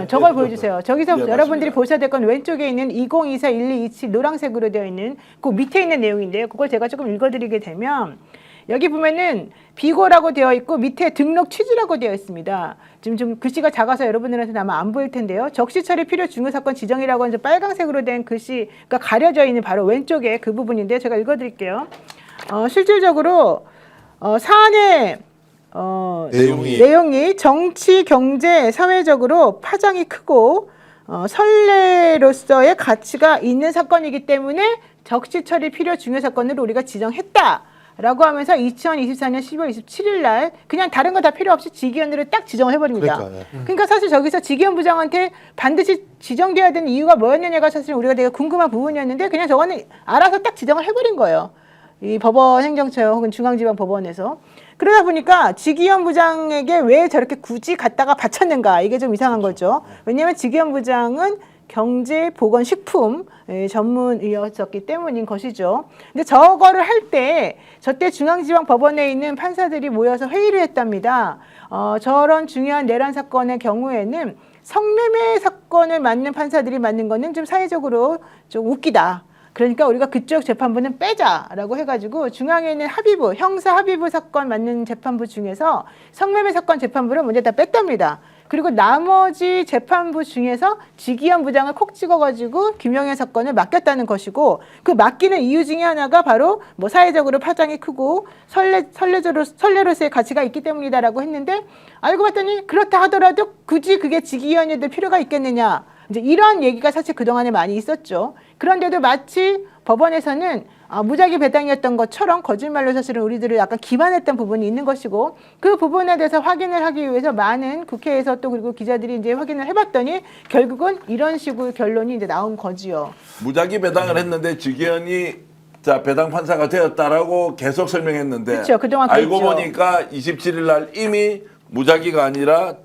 [SPEAKER 1] 저걸 보여주세요. 저기서
[SPEAKER 3] 네,
[SPEAKER 1] 여러분들이
[SPEAKER 3] 맞습니다.
[SPEAKER 1] 보셔야 될 건 왼쪽에 있는 2024 1227 노란색으로 되어 있는 그 밑에 있는 내용인데요. 그걸 제가 조금 읽어드리게 되면 여기 보면은 비고라고 되어 있고 밑에 등록 취지라고 되어 있습니다. 지금 좀 글씨가 작아서 여러분들한테는 아마 안 보일 텐데요. 적시 처리 필요 중요 사건 지정이라고 하는 빨강색으로 된 글씨가 가려져 있는 바로 왼쪽에 그 부분인데 제가 읽어드릴게요. 실질적으로 사안의 내용이 정치, 경제, 사회적으로 파장이 크고 선례로서의 가치가 있는 사건이기 때문에 적시 처리 필요 중요 사건으로 우리가 지정했다라고 하면서 2024년 12월 27일 날 그냥 다른 거 다 필요 없이 직위원으로 딱 지정을 해버립니다. 그러니까 사실 저기서 직위원 부장한테 반드시 지정돼야 되는 이유가 뭐였느냐가 사실 우리가 되게 궁금한 부분이었는데 그냥 저거는 알아서 딱 지정을 해버린 거예요. 이 법원 행정처 혹은 중앙지방법원에서. 그러다 보니까 직위원 부장에게 왜 저렇게 굳이 갖다가 바쳤는가 이게 좀 이상한 거죠. 왜냐하면 직위원 부장은 경제, 보건, 식품 전문이었기 때문인 것이죠. 근데 저거를 할 때 저때 중앙지방법원에 있는 판사들이 모여서 회의를 했답니다. 저런 중요한 내란 사건의 경우에는 성매매 사건을 맡는 판사들이 맡는 거는 좀 사회적으로 좀 웃기다. 그러니까 우리가 그쪽 재판부는 빼자라고 해가지고 중앙에 있는 합의부, 형사 합의부 사건 맡는 재판부 중에서 성매매 사건 재판부를 먼저 다 뺐답니다. 그리고 나머지 재판부 중에서 직위원 부장을 콕 찍어가지고 김영현 사건을 맡겼다는 것이고 그 맡기는 이유 중에 하나가 바로 뭐 사회적으로 파장이 크고 선례로서의 가치가 있기 때문이다라고 했는데 알고 봤더니 그렇다 하더라도 굳이 그게 직위원이 될 필요가 있겠느냐. 이제 이런 얘기가 사실 그동안에 많이 있었죠. 그런데도 마치 법원에서는 무작위 배당이었던 것처럼 거짓말로 사실은 우리들을 약간 기만했던 부분이 있는 것이고 그 부분에 대해서 확인을 하기 위해서 많은 국회에서 또 그리고 기자들이 이제 확인을 해봤더니 결국은 이런 식의 결론이 이제 나온 거지요.
[SPEAKER 3] 무작위 배당을 했는데 직위원이 자 배당 판사가 되었다라고 계속 설명했는데
[SPEAKER 1] 그렇죠. 그동안
[SPEAKER 3] 알고
[SPEAKER 1] 그랬죠.
[SPEAKER 3] 보니까 27일 날 이미 무작위가 아니라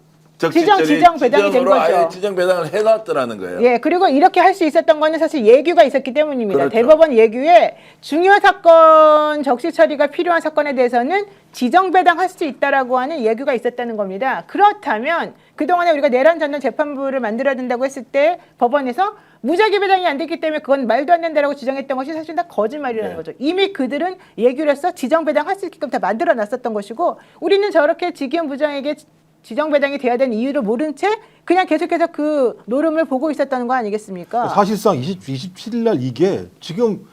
[SPEAKER 1] 지정 배당이 된
[SPEAKER 3] 지정으로
[SPEAKER 1] 거죠.
[SPEAKER 3] 아예 지정 배당을 해놨더라는 거예요.
[SPEAKER 1] 예, 그리고 이렇게 할 수 있었던 거는 사실 예규가 있었기 때문입니다.
[SPEAKER 3] 그렇죠.
[SPEAKER 1] 대법원 예규에 중요 사건 적시 처리가 필요한 사건에 대해서는 지정 배당할 수 있다라고 하는 예규가 있었다는 겁니다. 그렇다면 그동안에 우리가 내란 전담 재판부를 만들어야 된다고 했을 때 법원에서 무작위 배당이 안 됐기 때문에 그건 말도 안 된다라고 주장했던 것이 사실 다 거짓말이라는 거죠. 이미 그들은 예규로서 지정 배당할 수 있게끔 다 만들어 놨었던 것이고 우리는 저렇게 직위원 부장에게 지정 배당이 돼야 되는 이유를 모른 채 그냥 계속해서 그 노름을 보고 있었다는 거 아니겠습니까?
[SPEAKER 2] 사실상 27일 날 이게 지금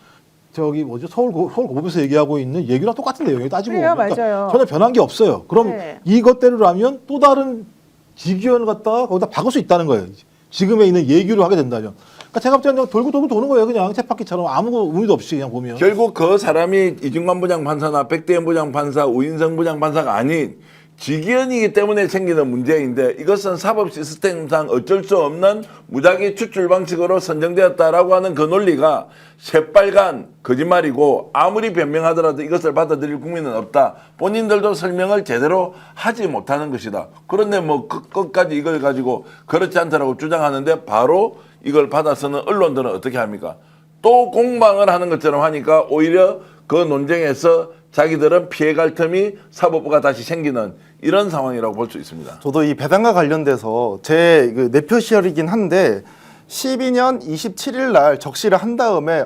[SPEAKER 2] 저기 뭐죠 서울고법에서 얘기하고 있는 얘기랑 똑같은 내용이에요. 따지고
[SPEAKER 1] 그래요,
[SPEAKER 2] 보면.
[SPEAKER 1] 맞아요.
[SPEAKER 2] 전혀 변한 게 없어요. 그럼
[SPEAKER 1] 네.
[SPEAKER 2] 이것대로라면 또 다른 직위원을 갖다가 거기다 박을 수 있다는 거예요. 지금에 있는 예규로 하게 된다면. 그러니까 제가 볼 때는 돌고 도는 거예요. 그냥 쳇바퀴처럼 아무 의미도 없이 그냥 보면.
[SPEAKER 3] 결국 그 사람이 이중관 부장 판사나 백대현 부장 판사, 우인성 부장 판사가 아닌 직위원이기 때문에 생기는 문제인데 이것은 사법 시스템상 어쩔 수 없는 무작위 추출 방식으로 선정되었다라고 하는 그 논리가 새빨간 거짓말이고 아무리 변명하더라도 이것을 받아들일 국민은 없다. 본인들도 설명을 제대로 하지 못하는 것이다. 그런데 뭐 끝까지 이걸 가지고 그렇지 않다라고 주장하는데 바로 이걸 받아서는 언론들은 어떻게 합니까? 또 공방을 하는 것처럼 하니까 오히려 그 논쟁에서 자기들은 피해갈 틈이 사법부가 다시 생기는 이런 상황이라고 볼 수 있습니다.
[SPEAKER 4] 저도 이 배당과 관련돼서 제 내표 시절이긴 한데 12년 27일 날 적시를 한 다음에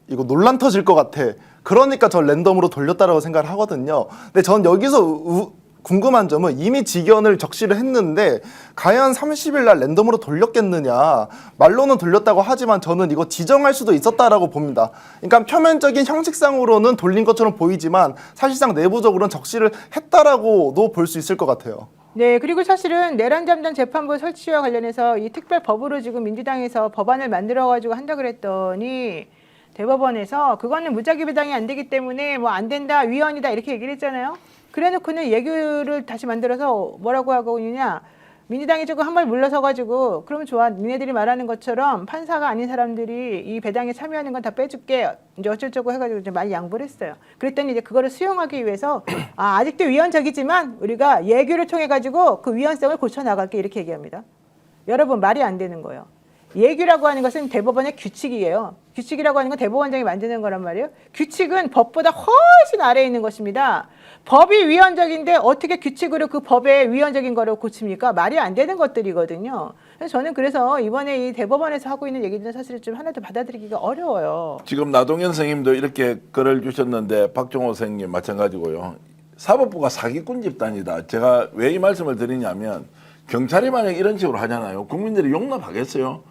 [SPEAKER 4] 이거 논란 터질 것 같아. 그러니까 저 랜덤으로 돌렸다라고 생각을 하거든요. 근데 전 여기서 궁금한 점은 이미 직위원을 적시를 했는데 과연 30일 날 랜덤으로 돌렸겠느냐. 말로는 돌렸다고 하지만 저는 이거 지정할 수도 있었다라고 봅니다. 그러니까 표면적인 형식상으로는 돌린 것처럼 보이지만 사실상 내부적으로는 적시를 했다라고도 볼 수 있을 것 같아요.
[SPEAKER 1] 네, 그리고 사실은 내란 잠단 재판부 설치와 관련해서 이 특별법으로 지금 민주당에서 법안을 만들어가지고 한다 그랬더니 대법원에서 그거는 무작위 배당이 안 되기 때문에 뭐 안 된다, 위헌이다 이렇게 얘기를 했잖아요. 그래놓고는 예규를 다시 만들어서 뭐라고 하고 있느냐. 민주당이 조금 한 발 물러서가지고 그러면 좋아. 니네들이 말하는 것처럼 판사가 아닌 사람들이 이 배당에 참여하는 건 다 빼줄게. 이제 어쩌고 해가지고 이제 많이 양보를 했어요. 그랬더니 이제 그거를 수용하기 위해서 아직도 위헌적이지만 우리가 예규를 통해 가지고 그 위헌성을 고쳐 나갈게 이렇게 얘기합니다. 여러분 말이 안 되는 거예요. 예규라고 하는 것은 대법원의 규칙이에요. 규칙이라고 하는 건 대법원장이 만드는 거란 말이에요. 규칙은 법보다 훨씬 아래에 있는 것입니다. 법이 위헌적인데 어떻게 규칙으로 그 법의 위헌적인 거를 고칩니까? 말이 안 되는 것들이거든요. 그래서 저는 그래서 이번에 이 대법원에서 하고 있는 얘기들은 사실 좀 하나도 받아들이기가 어려워요.
[SPEAKER 3] 지금 나동현 선생님도 이렇게 글을 주셨는데 박종호 선생님 마찬가지고요. 사법부가 사기꾼 집단이다. 제가 왜 이 말씀을 드리냐면 경찰이 만약 이런 식으로 하잖아요. 국민들이 용납하겠어요?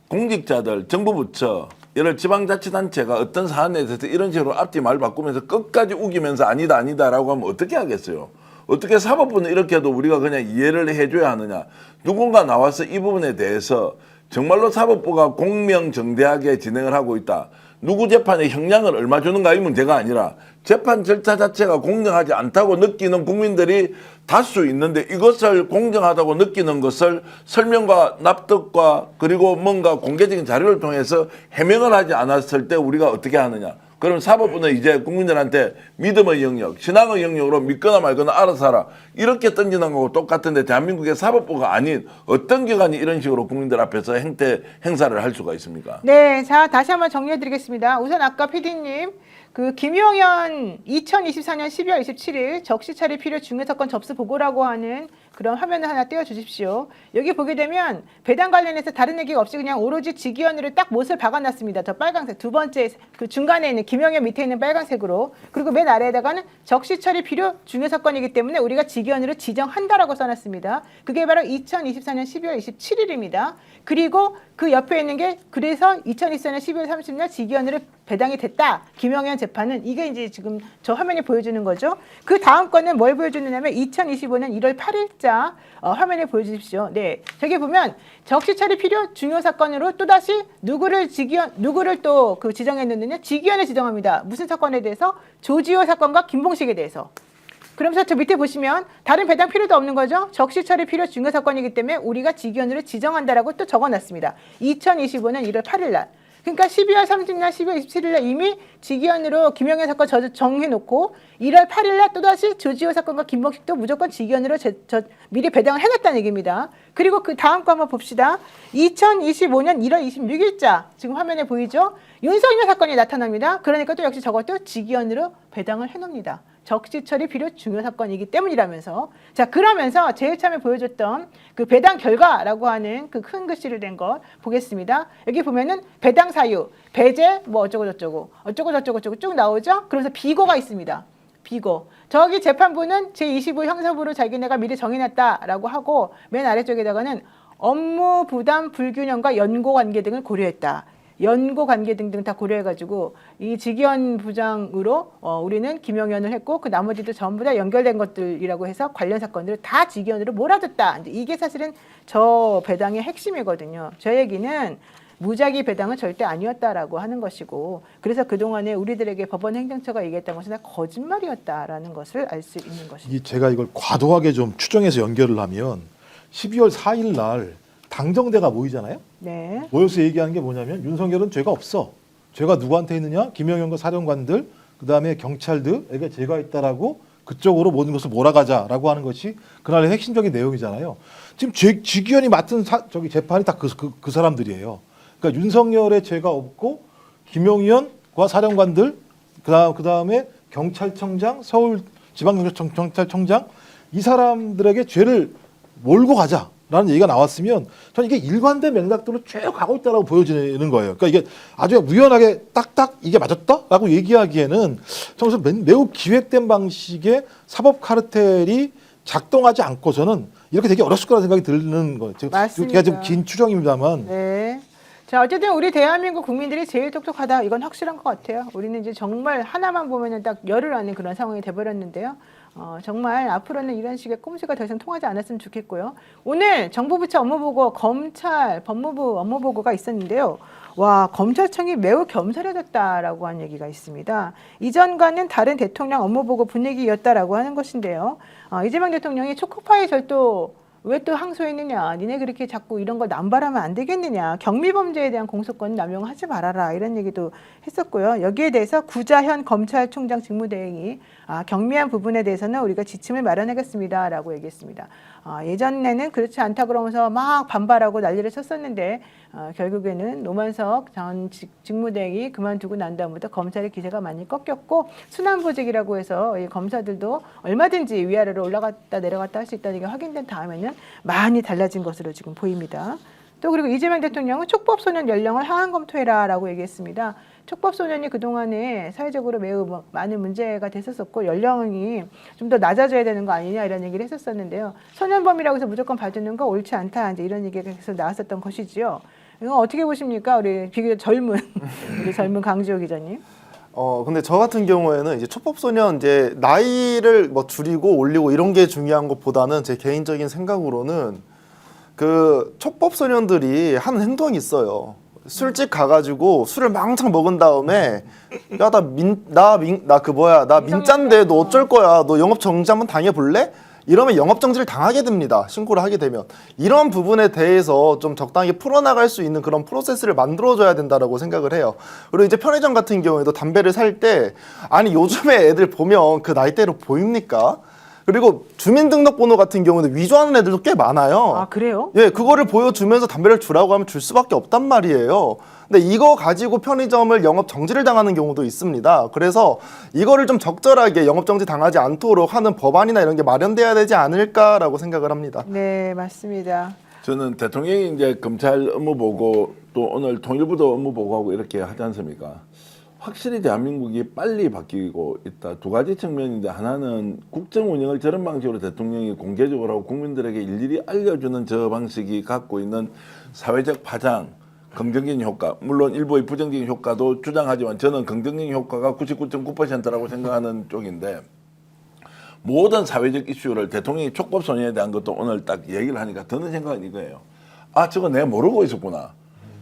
[SPEAKER 3] 공직자들, 정부 부처, 예를 지방자치단체가 어떤 사안에 대해서 이런 식으로 앞뒤 말 바꾸면서 끝까지 우기면서 아니다 아니다라고 하면 어떻게 하겠어요? 어떻게 사법부는 이렇게 해도 우리가 그냥 이해를 해줘야 하느냐. 누군가 나와서 이 부분에 대해서 정말로 사법부가 공명정대하게 진행을 하고 있다. 누구 재판에 형량을 얼마 주는가 이 문제가 아니라 재판 절차 자체가 공정하지 않다고 느끼는 국민들이 다수 있는데 이것을 공정하다고 느끼는 것을 설명과 납득과 그리고 뭔가 공개적인 자료를 통해서 해명을 하지 않았을 때 우리가 어떻게 하느냐. 그럼 사법부는 이제 국민들한테 믿음의 영역, 신앙의 영역으로 믿거나 말거나 알아서 하라. 이렇게 던지는 거고 똑같은데 대한민국의 사법부가 아닌 어떤 기관이 이런 식으로 국민들 앞에서 행사를 할 수가 있습니까?
[SPEAKER 1] 네, 자 다시 한번 정리해드리겠습니다. 우선 아까 PD님 그 김용현 2024년 12월 27일 적시처리 필요 중요사건 접수 보고라고 하는 그런 화면을 하나 띄워주십시오. 여기 보게 되면 배당 관련해서 다른 얘기가 없이 그냥 오로지 직위원으로 딱 못을 박아놨습니다. 저 빨간색 두 번째 그 중간에 있는 김용현 밑에 있는 빨간색으로 그리고 맨 아래에다가는 적시처리 필요 중요사건이기 때문에 우리가 직위원으로 지정한다라고 써놨습니다. 그게 바로 2024년 12월 27일입니다. 그리고 그 옆에 있는 게 그래서 2024년 12월 30일 직위원으로 배당이 됐다. 김용현 재판은 이게 이제 지금 저 화면이 보여주는 거죠. 그 다음 거는 뭘 보여주느냐면 2025년 1월 8일자 화면에 보여주십시오. 네, 저기 보면 적시처리 필요 중요 사건으로 또 다시 누구를 또 그 지정했느냐? 직위원을 지정합니다. 무슨 사건에 대해서? 조지호 사건과 김봉식에 대해서. 그러면서 저 밑에 보시면 다른 배당 필요도 없는 거죠. 적시처리 필요 중요 사건이기 때문에 우리가 직위원으로 지정한다라고 또 적어놨습니다. 2025년 1월 8일 날. 그러니까 12월 30일, 12월 27일 날 이미 직위원으로 김용현 사건 정해놓고 1월 8일 날 또다시 조지호 사건과 김봉식도 무조건 직위원으로 미리 배당을 해놨다는 얘기입니다. 그리고 그 다음 거 한번 봅시다. 2025년 1월 26일자 지금 화면에 보이죠? 윤석열 사건이 나타납니다. 그러니까 또 역시 저것도 직위원으로 배당을 해놓습니다. 적시처리 필요 중요 사건이기 때문이라면서. 자, 그러면서 제일 처음에 보여줬던 그 배당 결과라고 하는 그 큰 글씨로 된 거 보겠습니다. 여기 보면은 배당 사유, 배제, 뭐 어쩌고 저쩌고 쭉 나오죠? 그러면서 비고가 있습니다. 비고. 저기 재판부는 제25 형사부로 자기네가 미리 정해놨다라고 하고 맨 아래쪽에다가는 업무 부담 불균형과 연고 관계 등을 고려했다. 연고 관계 등등 다 고려해가지고 이 직위원 부장으로 우리는 김용현을 했고 그 나머지도 전부 다 연결된 것들이라고 해서 관련 사건들을 다 직위원으로 몰아줬다. 이게 사실은 저 배당의 핵심이거든요. 저 얘기는 무작위 배당은 절대 아니었다라고 하는 것이고 그래서 그동안에 우리들에게 법원 행정처가 얘기했던 것은 다 거짓말이었다라는 것을 알 수 있는 것입니다.
[SPEAKER 2] 제가 이걸 과도하게 좀 추정해서 연결을 하면 12월 4일 날 당정대가 모이잖아요.
[SPEAKER 1] 네.
[SPEAKER 2] 모여서 얘기하는 게 뭐냐면 윤석열은 죄가 없어. 죄가 누구한테 있느냐? 김용현과 사령관들, 그다음에 경찰들에게 죄가 있다라고 그쪽으로 모든 것을 몰아가자라고 하는 것이 그날의 핵심적인 내용이잖아요. 지금 직위원이 맡은 재판이 다 그 사람들이에요. 그러니까 윤석열의 죄가 없고 김용현과 사령관들, 그다음에 경찰청장, 서울지방경찰청장 이 사람들에게 죄를 몰고 가자라는 얘기가 나왔으면 저는 이게 일관된 맥락들로 쭉 가고 있다라고 보여지는 거예요. 그러니까 이게 아주 우연하게 딱딱 이게 맞았다라고 얘기하기에는 저는 매우 기획된 방식의 사법 카르텔이 작동하지 않고서는 이렇게 되게 어렸을 거라는 생각이 드는 거예요.
[SPEAKER 1] 맞습니다.
[SPEAKER 2] 제가 좀 긴 추정입니다만.
[SPEAKER 1] 네. 자, 어쨌든 우리 대한민국 국민들이 제일 똑똑하다. 이건 확실한 것 같아요. 우리는 이제 정말 하나만 보면은 딱 열을 아는 그런 상황이 돼버렸는데요. 정말 앞으로는 이런 식의 꼼수가 더 이상 통하지 않았으면 좋겠고요. 오늘 정부 부처 업무보고, 검찰, 법무부 업무보고가 있었는데요. 와, 검찰청이 매우 겸손해졌다라고 한 얘기가 있습니다. 이전과는 다른 대통령 업무 보고 분위기였다라고 하는 것인데요. 이재명 대통령이 초코파이 절도 왜 또 항소했느냐, 니네 그렇게 자꾸 이런 거 남발하면 안 되겠느냐, 경미범죄에 대한 공소권 남용하지 말아라, 이런 얘기도 했었고요. 여기에 대해서 구자현 검찰총장 직무대행이 경미한 부분에 대해서는 우리가 지침을 마련하겠습니다라고 얘기했습니다. 예전에는 그렇지 않다 그러면서 막 반발하고 난리를 쳤었는데 결국에는 노만석 전 직무대행이 그만두고 난 다음부터 검찰의 기세가 많이 꺾였고, 순환보직이라고 해서 이 검사들도 얼마든지 위아래로 올라갔다 내려갔다 할 수 있다는 게 확인된 다음에는 많이 달라진 것으로 지금 보입니다. 또 그리고 이재명 대통령은 촉법소년 연령을 하향 검토해라라고 얘기했습니다. 촉법소년이 그동안에 사회적으로 매우 많은 문제가 됐었었고, 연령이 좀 더 낮아져야 되는 거 아니냐 이런 얘기를 했었었는데요. 소년범이라고 해서 무조건 봐주는 거 옳지 않다, 이제 이런 얘기가 계속 나왔었던 것이지요. 이거 어떻게 보십니까? 우리 비교적 젊은 우리 젊은 강지호 기자님.
[SPEAKER 4] 근데 저 같은 경우에는 이제 촉법소년 이제 나이를 뭐 줄이고 올리고 이런 게 중요한 것보다는 제 개인적인 생각으로는 그 촉법소년들이 하는 행동이 있어요. 술집 가가지고 술을 망창 먹은 다음에 야 나 민짠데 너 어쩔 거야, 너 영업 정지 한번 당해볼래? 이러면 영업 정지를 당하게 됩니다. 신고를 하게 되면. 이런 부분에 대해서 좀 적당히 풀어나갈 수 있는 그런 프로세스를 만들어줘야 된다라고 생각을 해요. 그리고 이제 편의점 같은 경우에도 담배를 살 때, 아니 요즘에 애들 보면 그 나이대로 보입니까? 그리고 주민등록번호 같은 경우는 위조하는 애들도 꽤 많아요.
[SPEAKER 1] 아, 그래요?
[SPEAKER 4] 예, 그거를 보여주면서 담배를 주라고 하면 줄 수밖에 없단 말이에요. 근데 이거 가지고 편의점을 영업 정지를 당하는 경우도 있습니다. 그래서 이거를 좀 적절하게 영업 정지 당하지 않도록 하는 법안이나 이런 게 마련돼야 되지 않을까라고 생각을 합니다.
[SPEAKER 1] 네, 맞습니다.
[SPEAKER 3] 저는 대통령이 이제 검찰 업무 보고 또 오늘 통일부도 업무 보고하고 이렇게 하지 않습니까? 확실히 대한민국이 빨리 바뀌고 있다. 두 가지 측면인데, 하나는 국정 운영을 저런 방식으로 대통령이 공개적으로 하고 국민들에게 일일이 알려주는 저 방식이 갖고 있는 사회적 파장, 긍정적인 효과, 물론 일부의 부정적인 효과도 주장하지만 저는 긍정적인 효과가 99.9%라고 생각하는 쪽인데, 모든 사회적 이슈를 대통령이 촉법소년에 대한 것도 오늘 딱 얘기를 하니까 드는 생각은 이거예요. 아, 저거 내가 모르고 있었구나.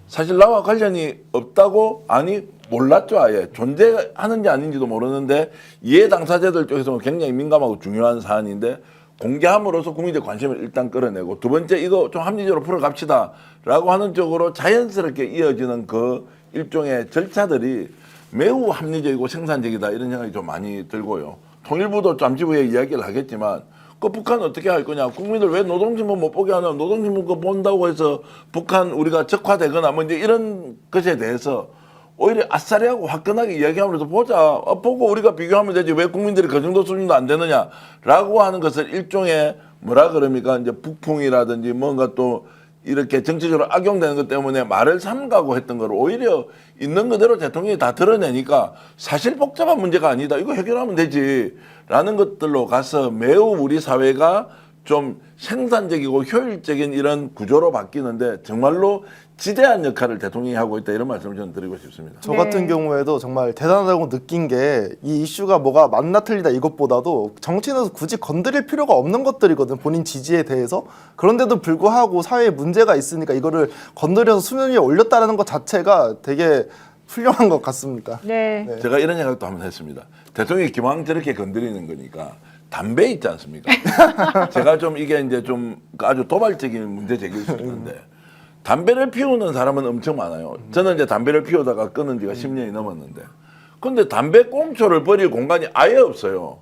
[SPEAKER 3] 사실 나와 관련이 없다고, 아니 몰랐죠. 아예 존재하는지 아닌지도 모르는데 이해 당사자들 쪽에서는 굉장히 민감하고 중요한 사안인데 공개함으로써 국민의 관심을 일단 끌어내고, 두 번째 이거 좀 합리적으로 풀어갑시다 라고 하는 쪽으로 자연스럽게 이어지는 그 일종의 절차들이 매우 합리적이고 생산적이다, 이런 생각이 좀 많이 들고요. 통일부도 잠시 후에 이야기를 하겠지만 그 북한 어떻게 할 거냐, 국민들 왜 노동신문 못 보게 하냐, 노동신문 거 본다고 해서 북한 우리가 적화되거나 뭐 이제 이런 것에 대해서 오히려 아싸리하고 화끈하게 이야기하면서 보자, 보고 우리가 비교하면 되지 왜 국민들이 그 정도 수준도 안 되느냐라고 하는 것을 일종의 뭐라 그럽니까, 이제 북풍이라든지 뭔가 또 이렇게 정치적으로 악용되는 것 때문에 말을 삼가고 했던 걸 오히려 있는 그대로 대통령이 다 드러내니까 사실 복잡한 문제가 아니다, 이거 해결하면 되지 라는 것들로 가서 매우 우리 사회가 좀 생산적이고 효율적인 이런 구조로 바뀌는데 정말로 지대한 역할을 대통령이 하고 있다, 이런 말씀을 저는 드리고 싶습니다.
[SPEAKER 4] 저 같은 경우에도 정말 대단하다고 느낀 게, 이 이슈가 뭐가 맞나 틀리다 이것보다도 정치인에서 굳이 건드릴 필요가 없는 것들이거든, 본인 지지에 대해서. 그런데도 불구하고 사회에 문제가 있으니까 이거를 건드려서 수면 위에 올렸다는 것 자체가 되게 훌륭한 것 같습니다.
[SPEAKER 1] 네.
[SPEAKER 3] 제가 이런 생각도 한번 했습니다. 대통령이 기왕 저렇게 건드리는 거니까 담배 있지 않습니까? 제가 좀 이게 이제 좀 아주 도발적인 문제 제기일 수 있는데, 담배를 피우는 사람은 엄청 많아요. 저는 이제 담배를 피우다가 끊은 지가 10년이 넘었는데, 근데 담배 꽁초를 버릴 공간이 아예 없어요.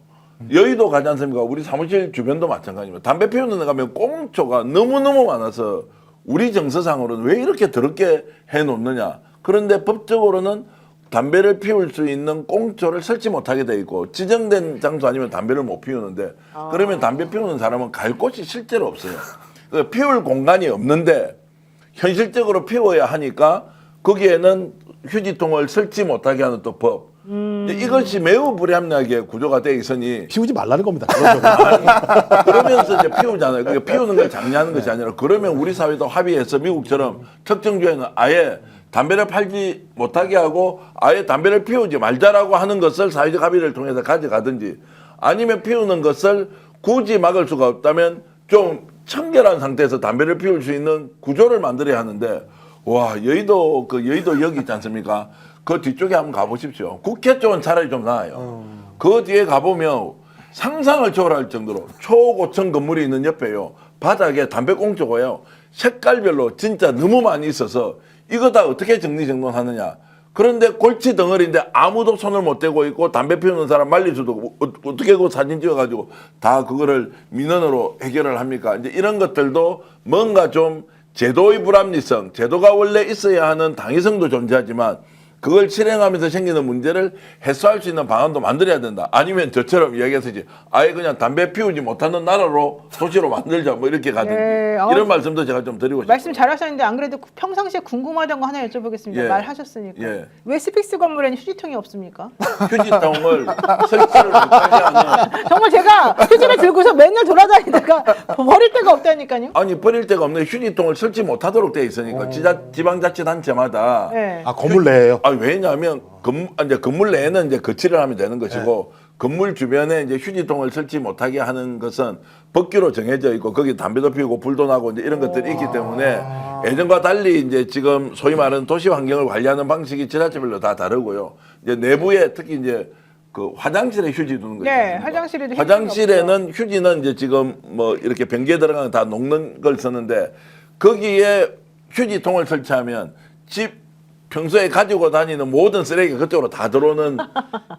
[SPEAKER 3] 여의도 가지 않습니까? 우리 사무실 주변도 마찬가지입니다. 담배 피우는 데 가면 꽁초가 너무너무 많아서 우리 정서상으로는 왜 이렇게 더럽게 해놓느냐. 그런데 법적으로는 담배를 피울 수 있는 꽁초를 설치 못하게 돼 있고, 지정된 장소 아니면 담배를 못 피우는데, 그러면 담배 피우는 사람은 갈 곳이 실제로 없어요. 그러니까 피울 공간이 없는데 현실적으로 피워야 하니까 거기에는 휴지통을 설치 못하게 하는 또 법. 이것이 매우 불합리하게 구조가 되어 있으니
[SPEAKER 2] 피우지 말라는 겁니다.
[SPEAKER 3] 그러면서 이제 피우잖아요. 그러니까 피우는 걸 장려하는 것이 아니라, 그러면 우리 사회도 합의해서 미국처럼 특정 주에는 아예 담배를 팔지 못하게 하고 아예 담배를 피우지 말자라고 하는 것을 사회적 합의를 통해서 가져가든지, 아니면 피우는 것을 굳이 막을 수가 없다면 좀 청결한 상태에서 담배를 피울 수 있는 구조를 만들어야 하는데, 와, 여의도 여기 있지 않습니까? 그 뒤쪽에 한번 가보십시오. 국회 쪽은 차라리 좀 나아요. 그 뒤에 가보면 상상을 초월할 정도로 초고층 건물이 있는 옆에요. 바닥에 담배꽁초고요. 색깔별로 진짜 너무 많이 있어서 이거 다 어떻게 정리정돈하느냐. 그런데 골치 덩어리인데 아무도 손을 못 대고 있고 담배 피우는 사람 말릴 수도 어떻게 그 사진 찍어가지고 다 그거를 민원으로 해결을 합니까? 이제 이런 것들도 뭔가 좀 제도의 불합리성, 제도가 원래 있어야 하는 당위성도 존재하지만 그걸 실행하면서 생기는 문제를 해소할 수 있는 방안도 만들어야 된다. 아니면 저처럼 이야기했듯이 아예 그냥 담배 피우지 못하는 나라로 도시로 만들자 뭐 이렇게 가든지
[SPEAKER 1] 네,
[SPEAKER 3] 이런 말씀도 제가 좀 드리고 싶어요.
[SPEAKER 1] 말씀 잘하셨는데 안 그래도 평상시에 궁금하던 거 하나 여쭤보겠습니다.
[SPEAKER 3] 예.
[SPEAKER 1] 말하셨으니까.
[SPEAKER 3] 예.
[SPEAKER 1] 왜 스픽스 건물에는 휴지통이 없습니까?
[SPEAKER 3] 휴지통을 설치를 못하게 하는
[SPEAKER 1] 정말 제가 휴지를 들고서 맨날 돌아다니다가 버릴 데가 없다니까요.
[SPEAKER 3] 아니 버릴 데가 없는 휴지통을 설치 못하도록 돼 있으니까 지방자치단체마다
[SPEAKER 1] 네.
[SPEAKER 2] 아 건물 내에요.
[SPEAKER 3] 왜냐하면 이제 건물 내에는 이제 거치를 하면 되는 것이고 건물 주변에 이제 휴지통을 설치 못하게 하는 것은 법규로 정해져 있고 거기 담배도 피우고 불도 나고 이제 이런 것들이 있기 때문에 예전과 달리 이제 지금 소위 말하는 도시 환경을 관리하는 방식이 지자체별로 다 다르고요. 이제 내부에 특히 이제 그 화장실에 휴지 두는 거
[SPEAKER 1] 네,
[SPEAKER 3] 있잖아요.
[SPEAKER 1] 화장실에도
[SPEAKER 3] 화장실에는 휴지는 이제 지금 뭐 이렇게 변기에 들어가는 다 녹는 걸 쓰는데 거기에 휴지통을 설치하면 집 평소에 가지고 다니는 모든 쓰레기가 그쪽으로 다 들어오는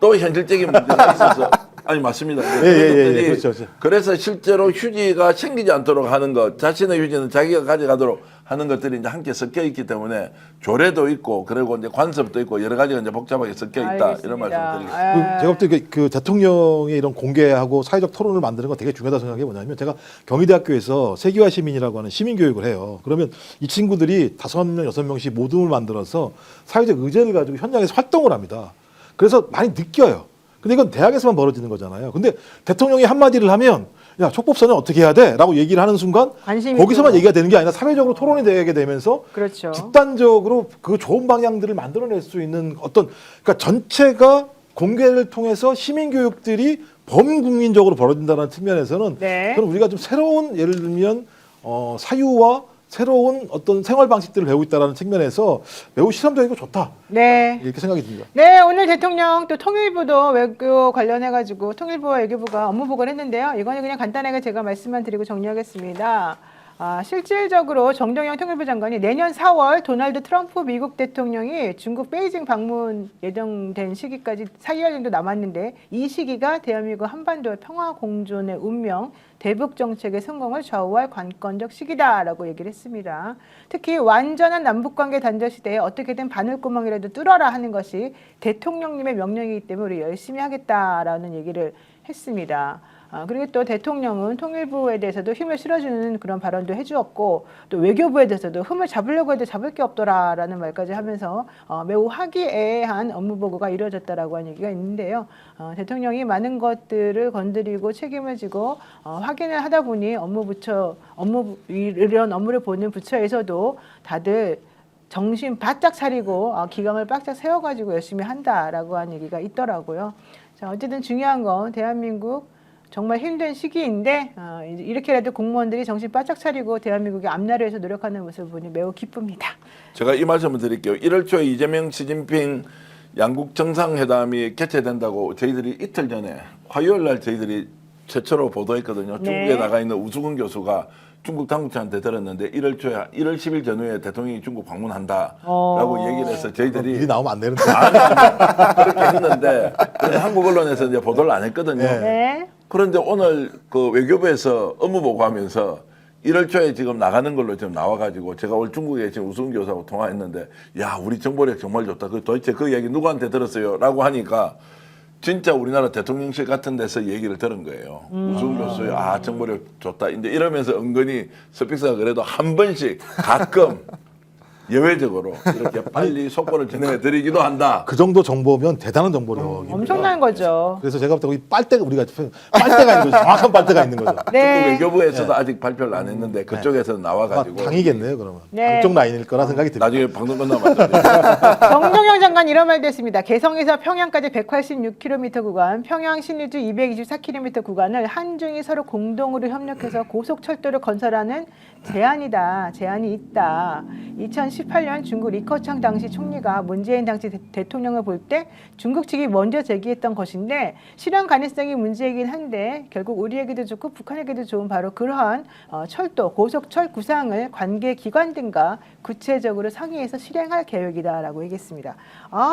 [SPEAKER 3] 또 현실적인 문제가 있어서 아니 맞습니다.
[SPEAKER 2] 예, 그렇죠.
[SPEAKER 3] 그래서 실제로 휴지가 생기지 않도록 하는 것, 자신의 휴지는 자기가 가져가도록 하는 것들이 이제 함께 섞여 있기 때문에 조례도 있고 그리고 이제 관습도 있고 여러 가지가 이제 복잡하게 섞여 있다
[SPEAKER 1] 알겠습니다.
[SPEAKER 3] 이런 말씀드리겠습니다.
[SPEAKER 2] 제가 볼 때 그 대통령의 이런 공개하고 사회적 토론을 만드는 건 되게 중요하다 생각한 게 뭐냐면 제가 경희대학교에서 세계화 시민이라고 하는 시민 교육을 해요. 그러면 이 친구들이 5명, 6명씩 모둠을 만들어서 사회적 의제를 가지고 현장에서 활동을 합니다. 그래서 많이 느껴요. 근데 이건 대학에서만 벌어지는 거잖아요. 근데 대통령이 한마디를 하면 야, 촉법선언 어떻게 해야 돼? 라고 얘기를 하는 순간
[SPEAKER 1] 관심이
[SPEAKER 2] 거기서만
[SPEAKER 1] 있고.
[SPEAKER 2] 얘기가 되는 게 아니라 사회적으로 토론이 되게 되면서
[SPEAKER 1] 그렇죠.
[SPEAKER 2] 집단적으로 그 좋은 방향들을 만들어낼 수 있는 어떤 그러니까 전체가 공개를 통해서 시민 교육들이 범국민적으로 벌어진다는 측면에서는
[SPEAKER 1] 네.
[SPEAKER 2] 저는 우리가 좀 새로운 예를 들면 사유와 새로운 어떤 생활 방식들을 배우고 있다는 측면에서 매우 실험적이고 좋다.
[SPEAKER 1] 네.
[SPEAKER 2] 이렇게 생각이 듭니다.
[SPEAKER 1] 네, 오늘 대통령 또 통일부도 외교 관련해가지고 통일부와 외교부가 업무 보고를 했는데요. 이거는 그냥 간단하게 제가 말씀만 드리고 정리하겠습니다. 실질적으로 정동영 통일부 장관이 내년 4월 도널드 트럼프 미국 대통령이 중국 베이징 방문 예정된 시기까지 4개월 정도 남았는데 이 시기가 대한민국 한반도의 평화 공존의 운명, 대북 정책의 성공을 좌우할 관건적 시기다라고 얘기를 했습니다. 특히 완전한 남북관계 단절 시대에 어떻게든 바늘구멍이라도 뚫어라 하는 것이 대통령님의 명령이기 때문에 우리 열심히 하겠다라는 얘기를 했습니다. 그리고 또 대통령은 통일부에 대해서도 힘을 실어주는 그런 발언도 해주었고 또 외교부에 대해서도 흠을 잡으려고 해도 잡을 게 없더라라는 말까지 하면서 매우 화기애애한 업무 보고가 이루어졌다라고 하는 얘기가 있는데요. 대통령이 많은 것들을 건드리고 책임을 지고 확인을 하다 보니 이런 업무를 보는 부처에서도 다들 정신 바짝 차리고 기강을 바짝 세워가지고 열심히 한다라고 하는 얘기가 있더라고요. 자, 어쨌든 중요한 건 대한민국 정말 힘든 시기인데 이렇게라도 공무원들이 정신 바짝 차리고 대한민국의 앞날을 위해서 노력하는 모습을 보니 매우 기쁩니다.
[SPEAKER 3] 제가 이 말씀을 드릴게요. 1월 초에 이재명, 시진핑 양국 정상회담이 개최된다고 저희들이 이틀 전에 화요일 날 저희들이 최초로 보도했거든요.
[SPEAKER 1] 네.
[SPEAKER 3] 중국에 나가 있는 우수근 교수가 중국 당국자한테 들었는데 1월 10일 전후에 대통령이 중국 방문한다라고 얘기를 해서 저희들이
[SPEAKER 2] 일이 나오면 안 되는데.
[SPEAKER 3] 그렇게 했는데 그래서 한국 언론에서 이제 보도를 안 했거든요.
[SPEAKER 1] 네.
[SPEAKER 3] 그런데 오늘 그 외교부에서 업무 보고하면서 1월 초에 지금 나가는 걸로 지금 나와가지고 제가 오늘 중국에 지금 우승 교수하고 통화했는데 야 우리 정보력 정말 좋다. 그 도대체 그 얘기 누구한테 들었어요?라고 하니까 진짜 우리나라 대통령실 같은 데서 얘기를 들은 거예요. 우승 교수의 정보력 좋다. 이제 이러면서 은근히 스픽스가 그래도 한 번씩 가끔 예외적으로 이렇게 빨리 속보를 전해드리기도 한다.
[SPEAKER 2] 그 정도 정보면 대단한 정보력입니다.
[SPEAKER 1] 엄청난 거죠.
[SPEAKER 2] 그래서 제가 볼 때 거기 빨대가 우리가 빨대가 있는 거죠. 정확한 빨대가 있는 거죠.
[SPEAKER 1] 네.
[SPEAKER 3] 중국 외교부에서도 아직 발표를 안 했는데 그쪽에서 나와가지고
[SPEAKER 2] 당이겠네요, 그러면.
[SPEAKER 1] 네.
[SPEAKER 2] 그쪽 라인일 거라 생각이 듭니다.
[SPEAKER 3] 나중에 방송 끝나면 말씀드릴게요.
[SPEAKER 1] 정동영 장관 이런 말도 했습니다. 개성에서 평양까지 186km 구간, 평양 신의주 224km 구간을 한중이 서로 공동으로 협력해서 고속철도를 건설하는 제안이 있다. 2018년 중국 리커창 당시 총리가 문재인 당시 대통령을 볼 때 중국 측이 먼저 제기했던 것인데 실현 가능성이 문제이긴 한데 결국 우리에게도 좋고 북한에게도 좋은 바로 그러한 철도, 고속철 구상을 관계 기관 등과 구체적으로 상의해서 실행할 계획이다라고 얘기했습니다.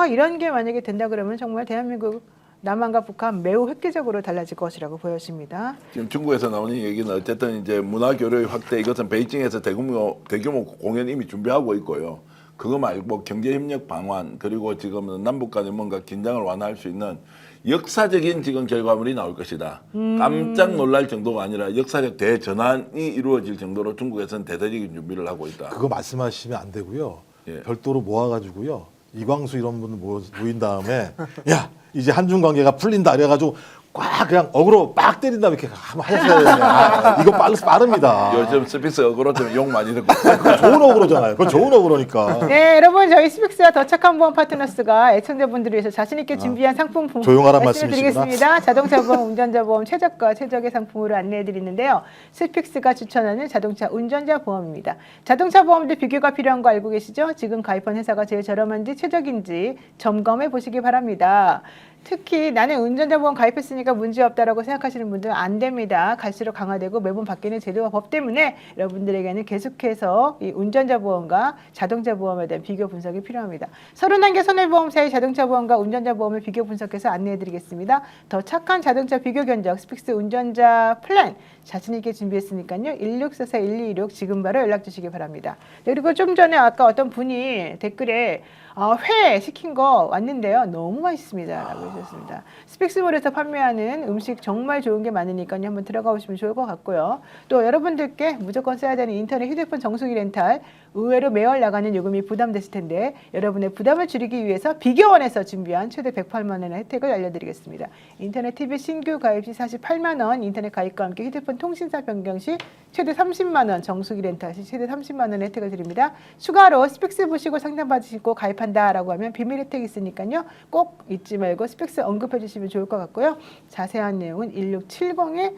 [SPEAKER 1] 이런 게 만약에 된다 그러면 정말 대한민국 남한과 북한 매우 획기적으로 달라질 것이라고 보여집니다.
[SPEAKER 3] 지금 중국에서 나오는 얘기는 어쨌든 이제 문화 교류의 확대, 이것은 베이징에서 대규모 공연 이미 준비하고 있고요. 그거 말고 경제 협력 방안, 그리고 지금은 남북 간에 뭔가 긴장을 완화할 수 있는 역사적인 지금 결과물이 나올 것이다. 깜짝 놀랄 정도가 아니라 역사적 대전환이 이루어질 정도로 중국에서는 대대적인 준비를 하고 있다.
[SPEAKER 2] 그거 말씀하시면 안 되고요.
[SPEAKER 3] 예.
[SPEAKER 2] 별도로 모아가지고요. 이광수 이런 분 모인 다음에 야 이제 한중 관계가 풀린다 이래가지고 꽉 그냥 어그로 빡 때린 다음에 이렇게 한번 하셨어야 되네. 이거 빠릅니다.
[SPEAKER 3] 요즘 스피스 어그로 때문에 욕 많이 듣고.
[SPEAKER 2] 그건 좋은 어그로잖아요. 그건 좋은 어그로니까.
[SPEAKER 1] 네, 여러분 저희 스픽스와 더 착한 보험 파트너스가 애청자분들을 위해서 자신 있게 준비한 상품
[SPEAKER 2] 조용하란
[SPEAKER 1] 말씀드리겠습니다. 자동차 보험, 운전자 보험 최저가 최적의 상품으로 안내해 드리는데요. 스픽스가 추천하는 자동차 운전자 보험입니다. 자동차 보험도 비교가 필요한 거 알고 계시죠? 지금 가입한 회사가 제일 저렴한지 최적인지 점검해 보시기 바랍니다. 특히 나는 운전자 보험 가입했으니까 문제 없다라고 생각하시는 분들은 안 됩니다. 갈수록 강화되고 매번 바뀌는 제도와 법 때문에 여러분들에게는 계속해서 이 운전자 보험과 자동차 보험에 대한 비교 분석이 필요합니다. 31개 손해보험사의 자동차 보험과 운전자 보험을 비교 분석해서 안내해드리겠습니다. 더 착한 자동차 비교 견적 스픽스 운전자 플랜 자신 있게 준비했으니까요. 1644-1226 지금 바로 연락 주시기 바랍니다. 그리고 좀 전에 아까 어떤 분이 댓글에 회 시킨 거 왔는데요. 너무 맛있습니다. 라고 해주셨습니다. 스픽스몰에서 판매하는 음식 정말 좋은 게 많으니까요. 한번 들어가 보시면 좋을 것 같고요. 또 여러분들께 무조건 써야 되는 인터넷 휴대폰 정수기 렌탈 의외로 매월 나가는 요금이 부담되실 텐데 여러분의 부담을 줄이기 위해서 비교원에서 준비한 최대 108만 원의 혜택을 알려드리겠습니다. 인터넷 TV 신규 가입 시 48만 원, 인터넷 가입과 함께 휴대폰 통신사 변경 시 최대 30만 원, 정수기 렌탈 시 최대 30만 원의 혜택을 드립니다. 추가로 스픽스 보시고 상담받으시고 가입한다라고 하면 비밀 혜택이 있으니까요. 꼭 잊지 말고 스픽스 언급해 주시면 좋을 것 같고요. 자세한 내용은 1670-2571,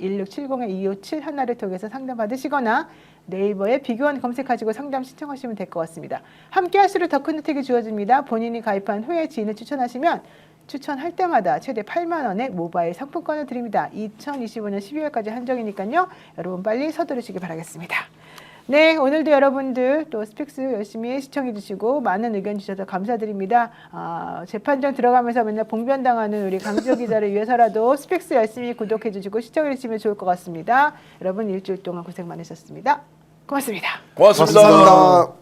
[SPEAKER 1] 1670-2571를 통해서 상담받으시거나 네이버에 비교원 검색하시고 상담 신청하시면 될 것 같습니다. 함께 할수록 더 큰 혜택이 주어집니다. 본인이 가입한 후에 지인을 추천하시면 추천할 때마다 최대 8만 원의 모바일 상품권을 드립니다. 2025년 12월까지 한정이니까요. 여러분 빨리 서두르시기 바라겠습니다. 네, 오늘도 여러분들 또 스픽스 열심히 시청해 주시고 많은 의견 주셔서 감사드립니다. 재판정 들어가면서 맨날 봉변당하는 우리 강지호 기자를 위해서라도 스픽스 열심히 구독해 주시고 시청해 주시면 좋을 것 같습니다. 여러분 일주일 동안 고생 많으셨습니다. 고맙습니다.
[SPEAKER 3] 고맙습니다.
[SPEAKER 4] 감사합니다.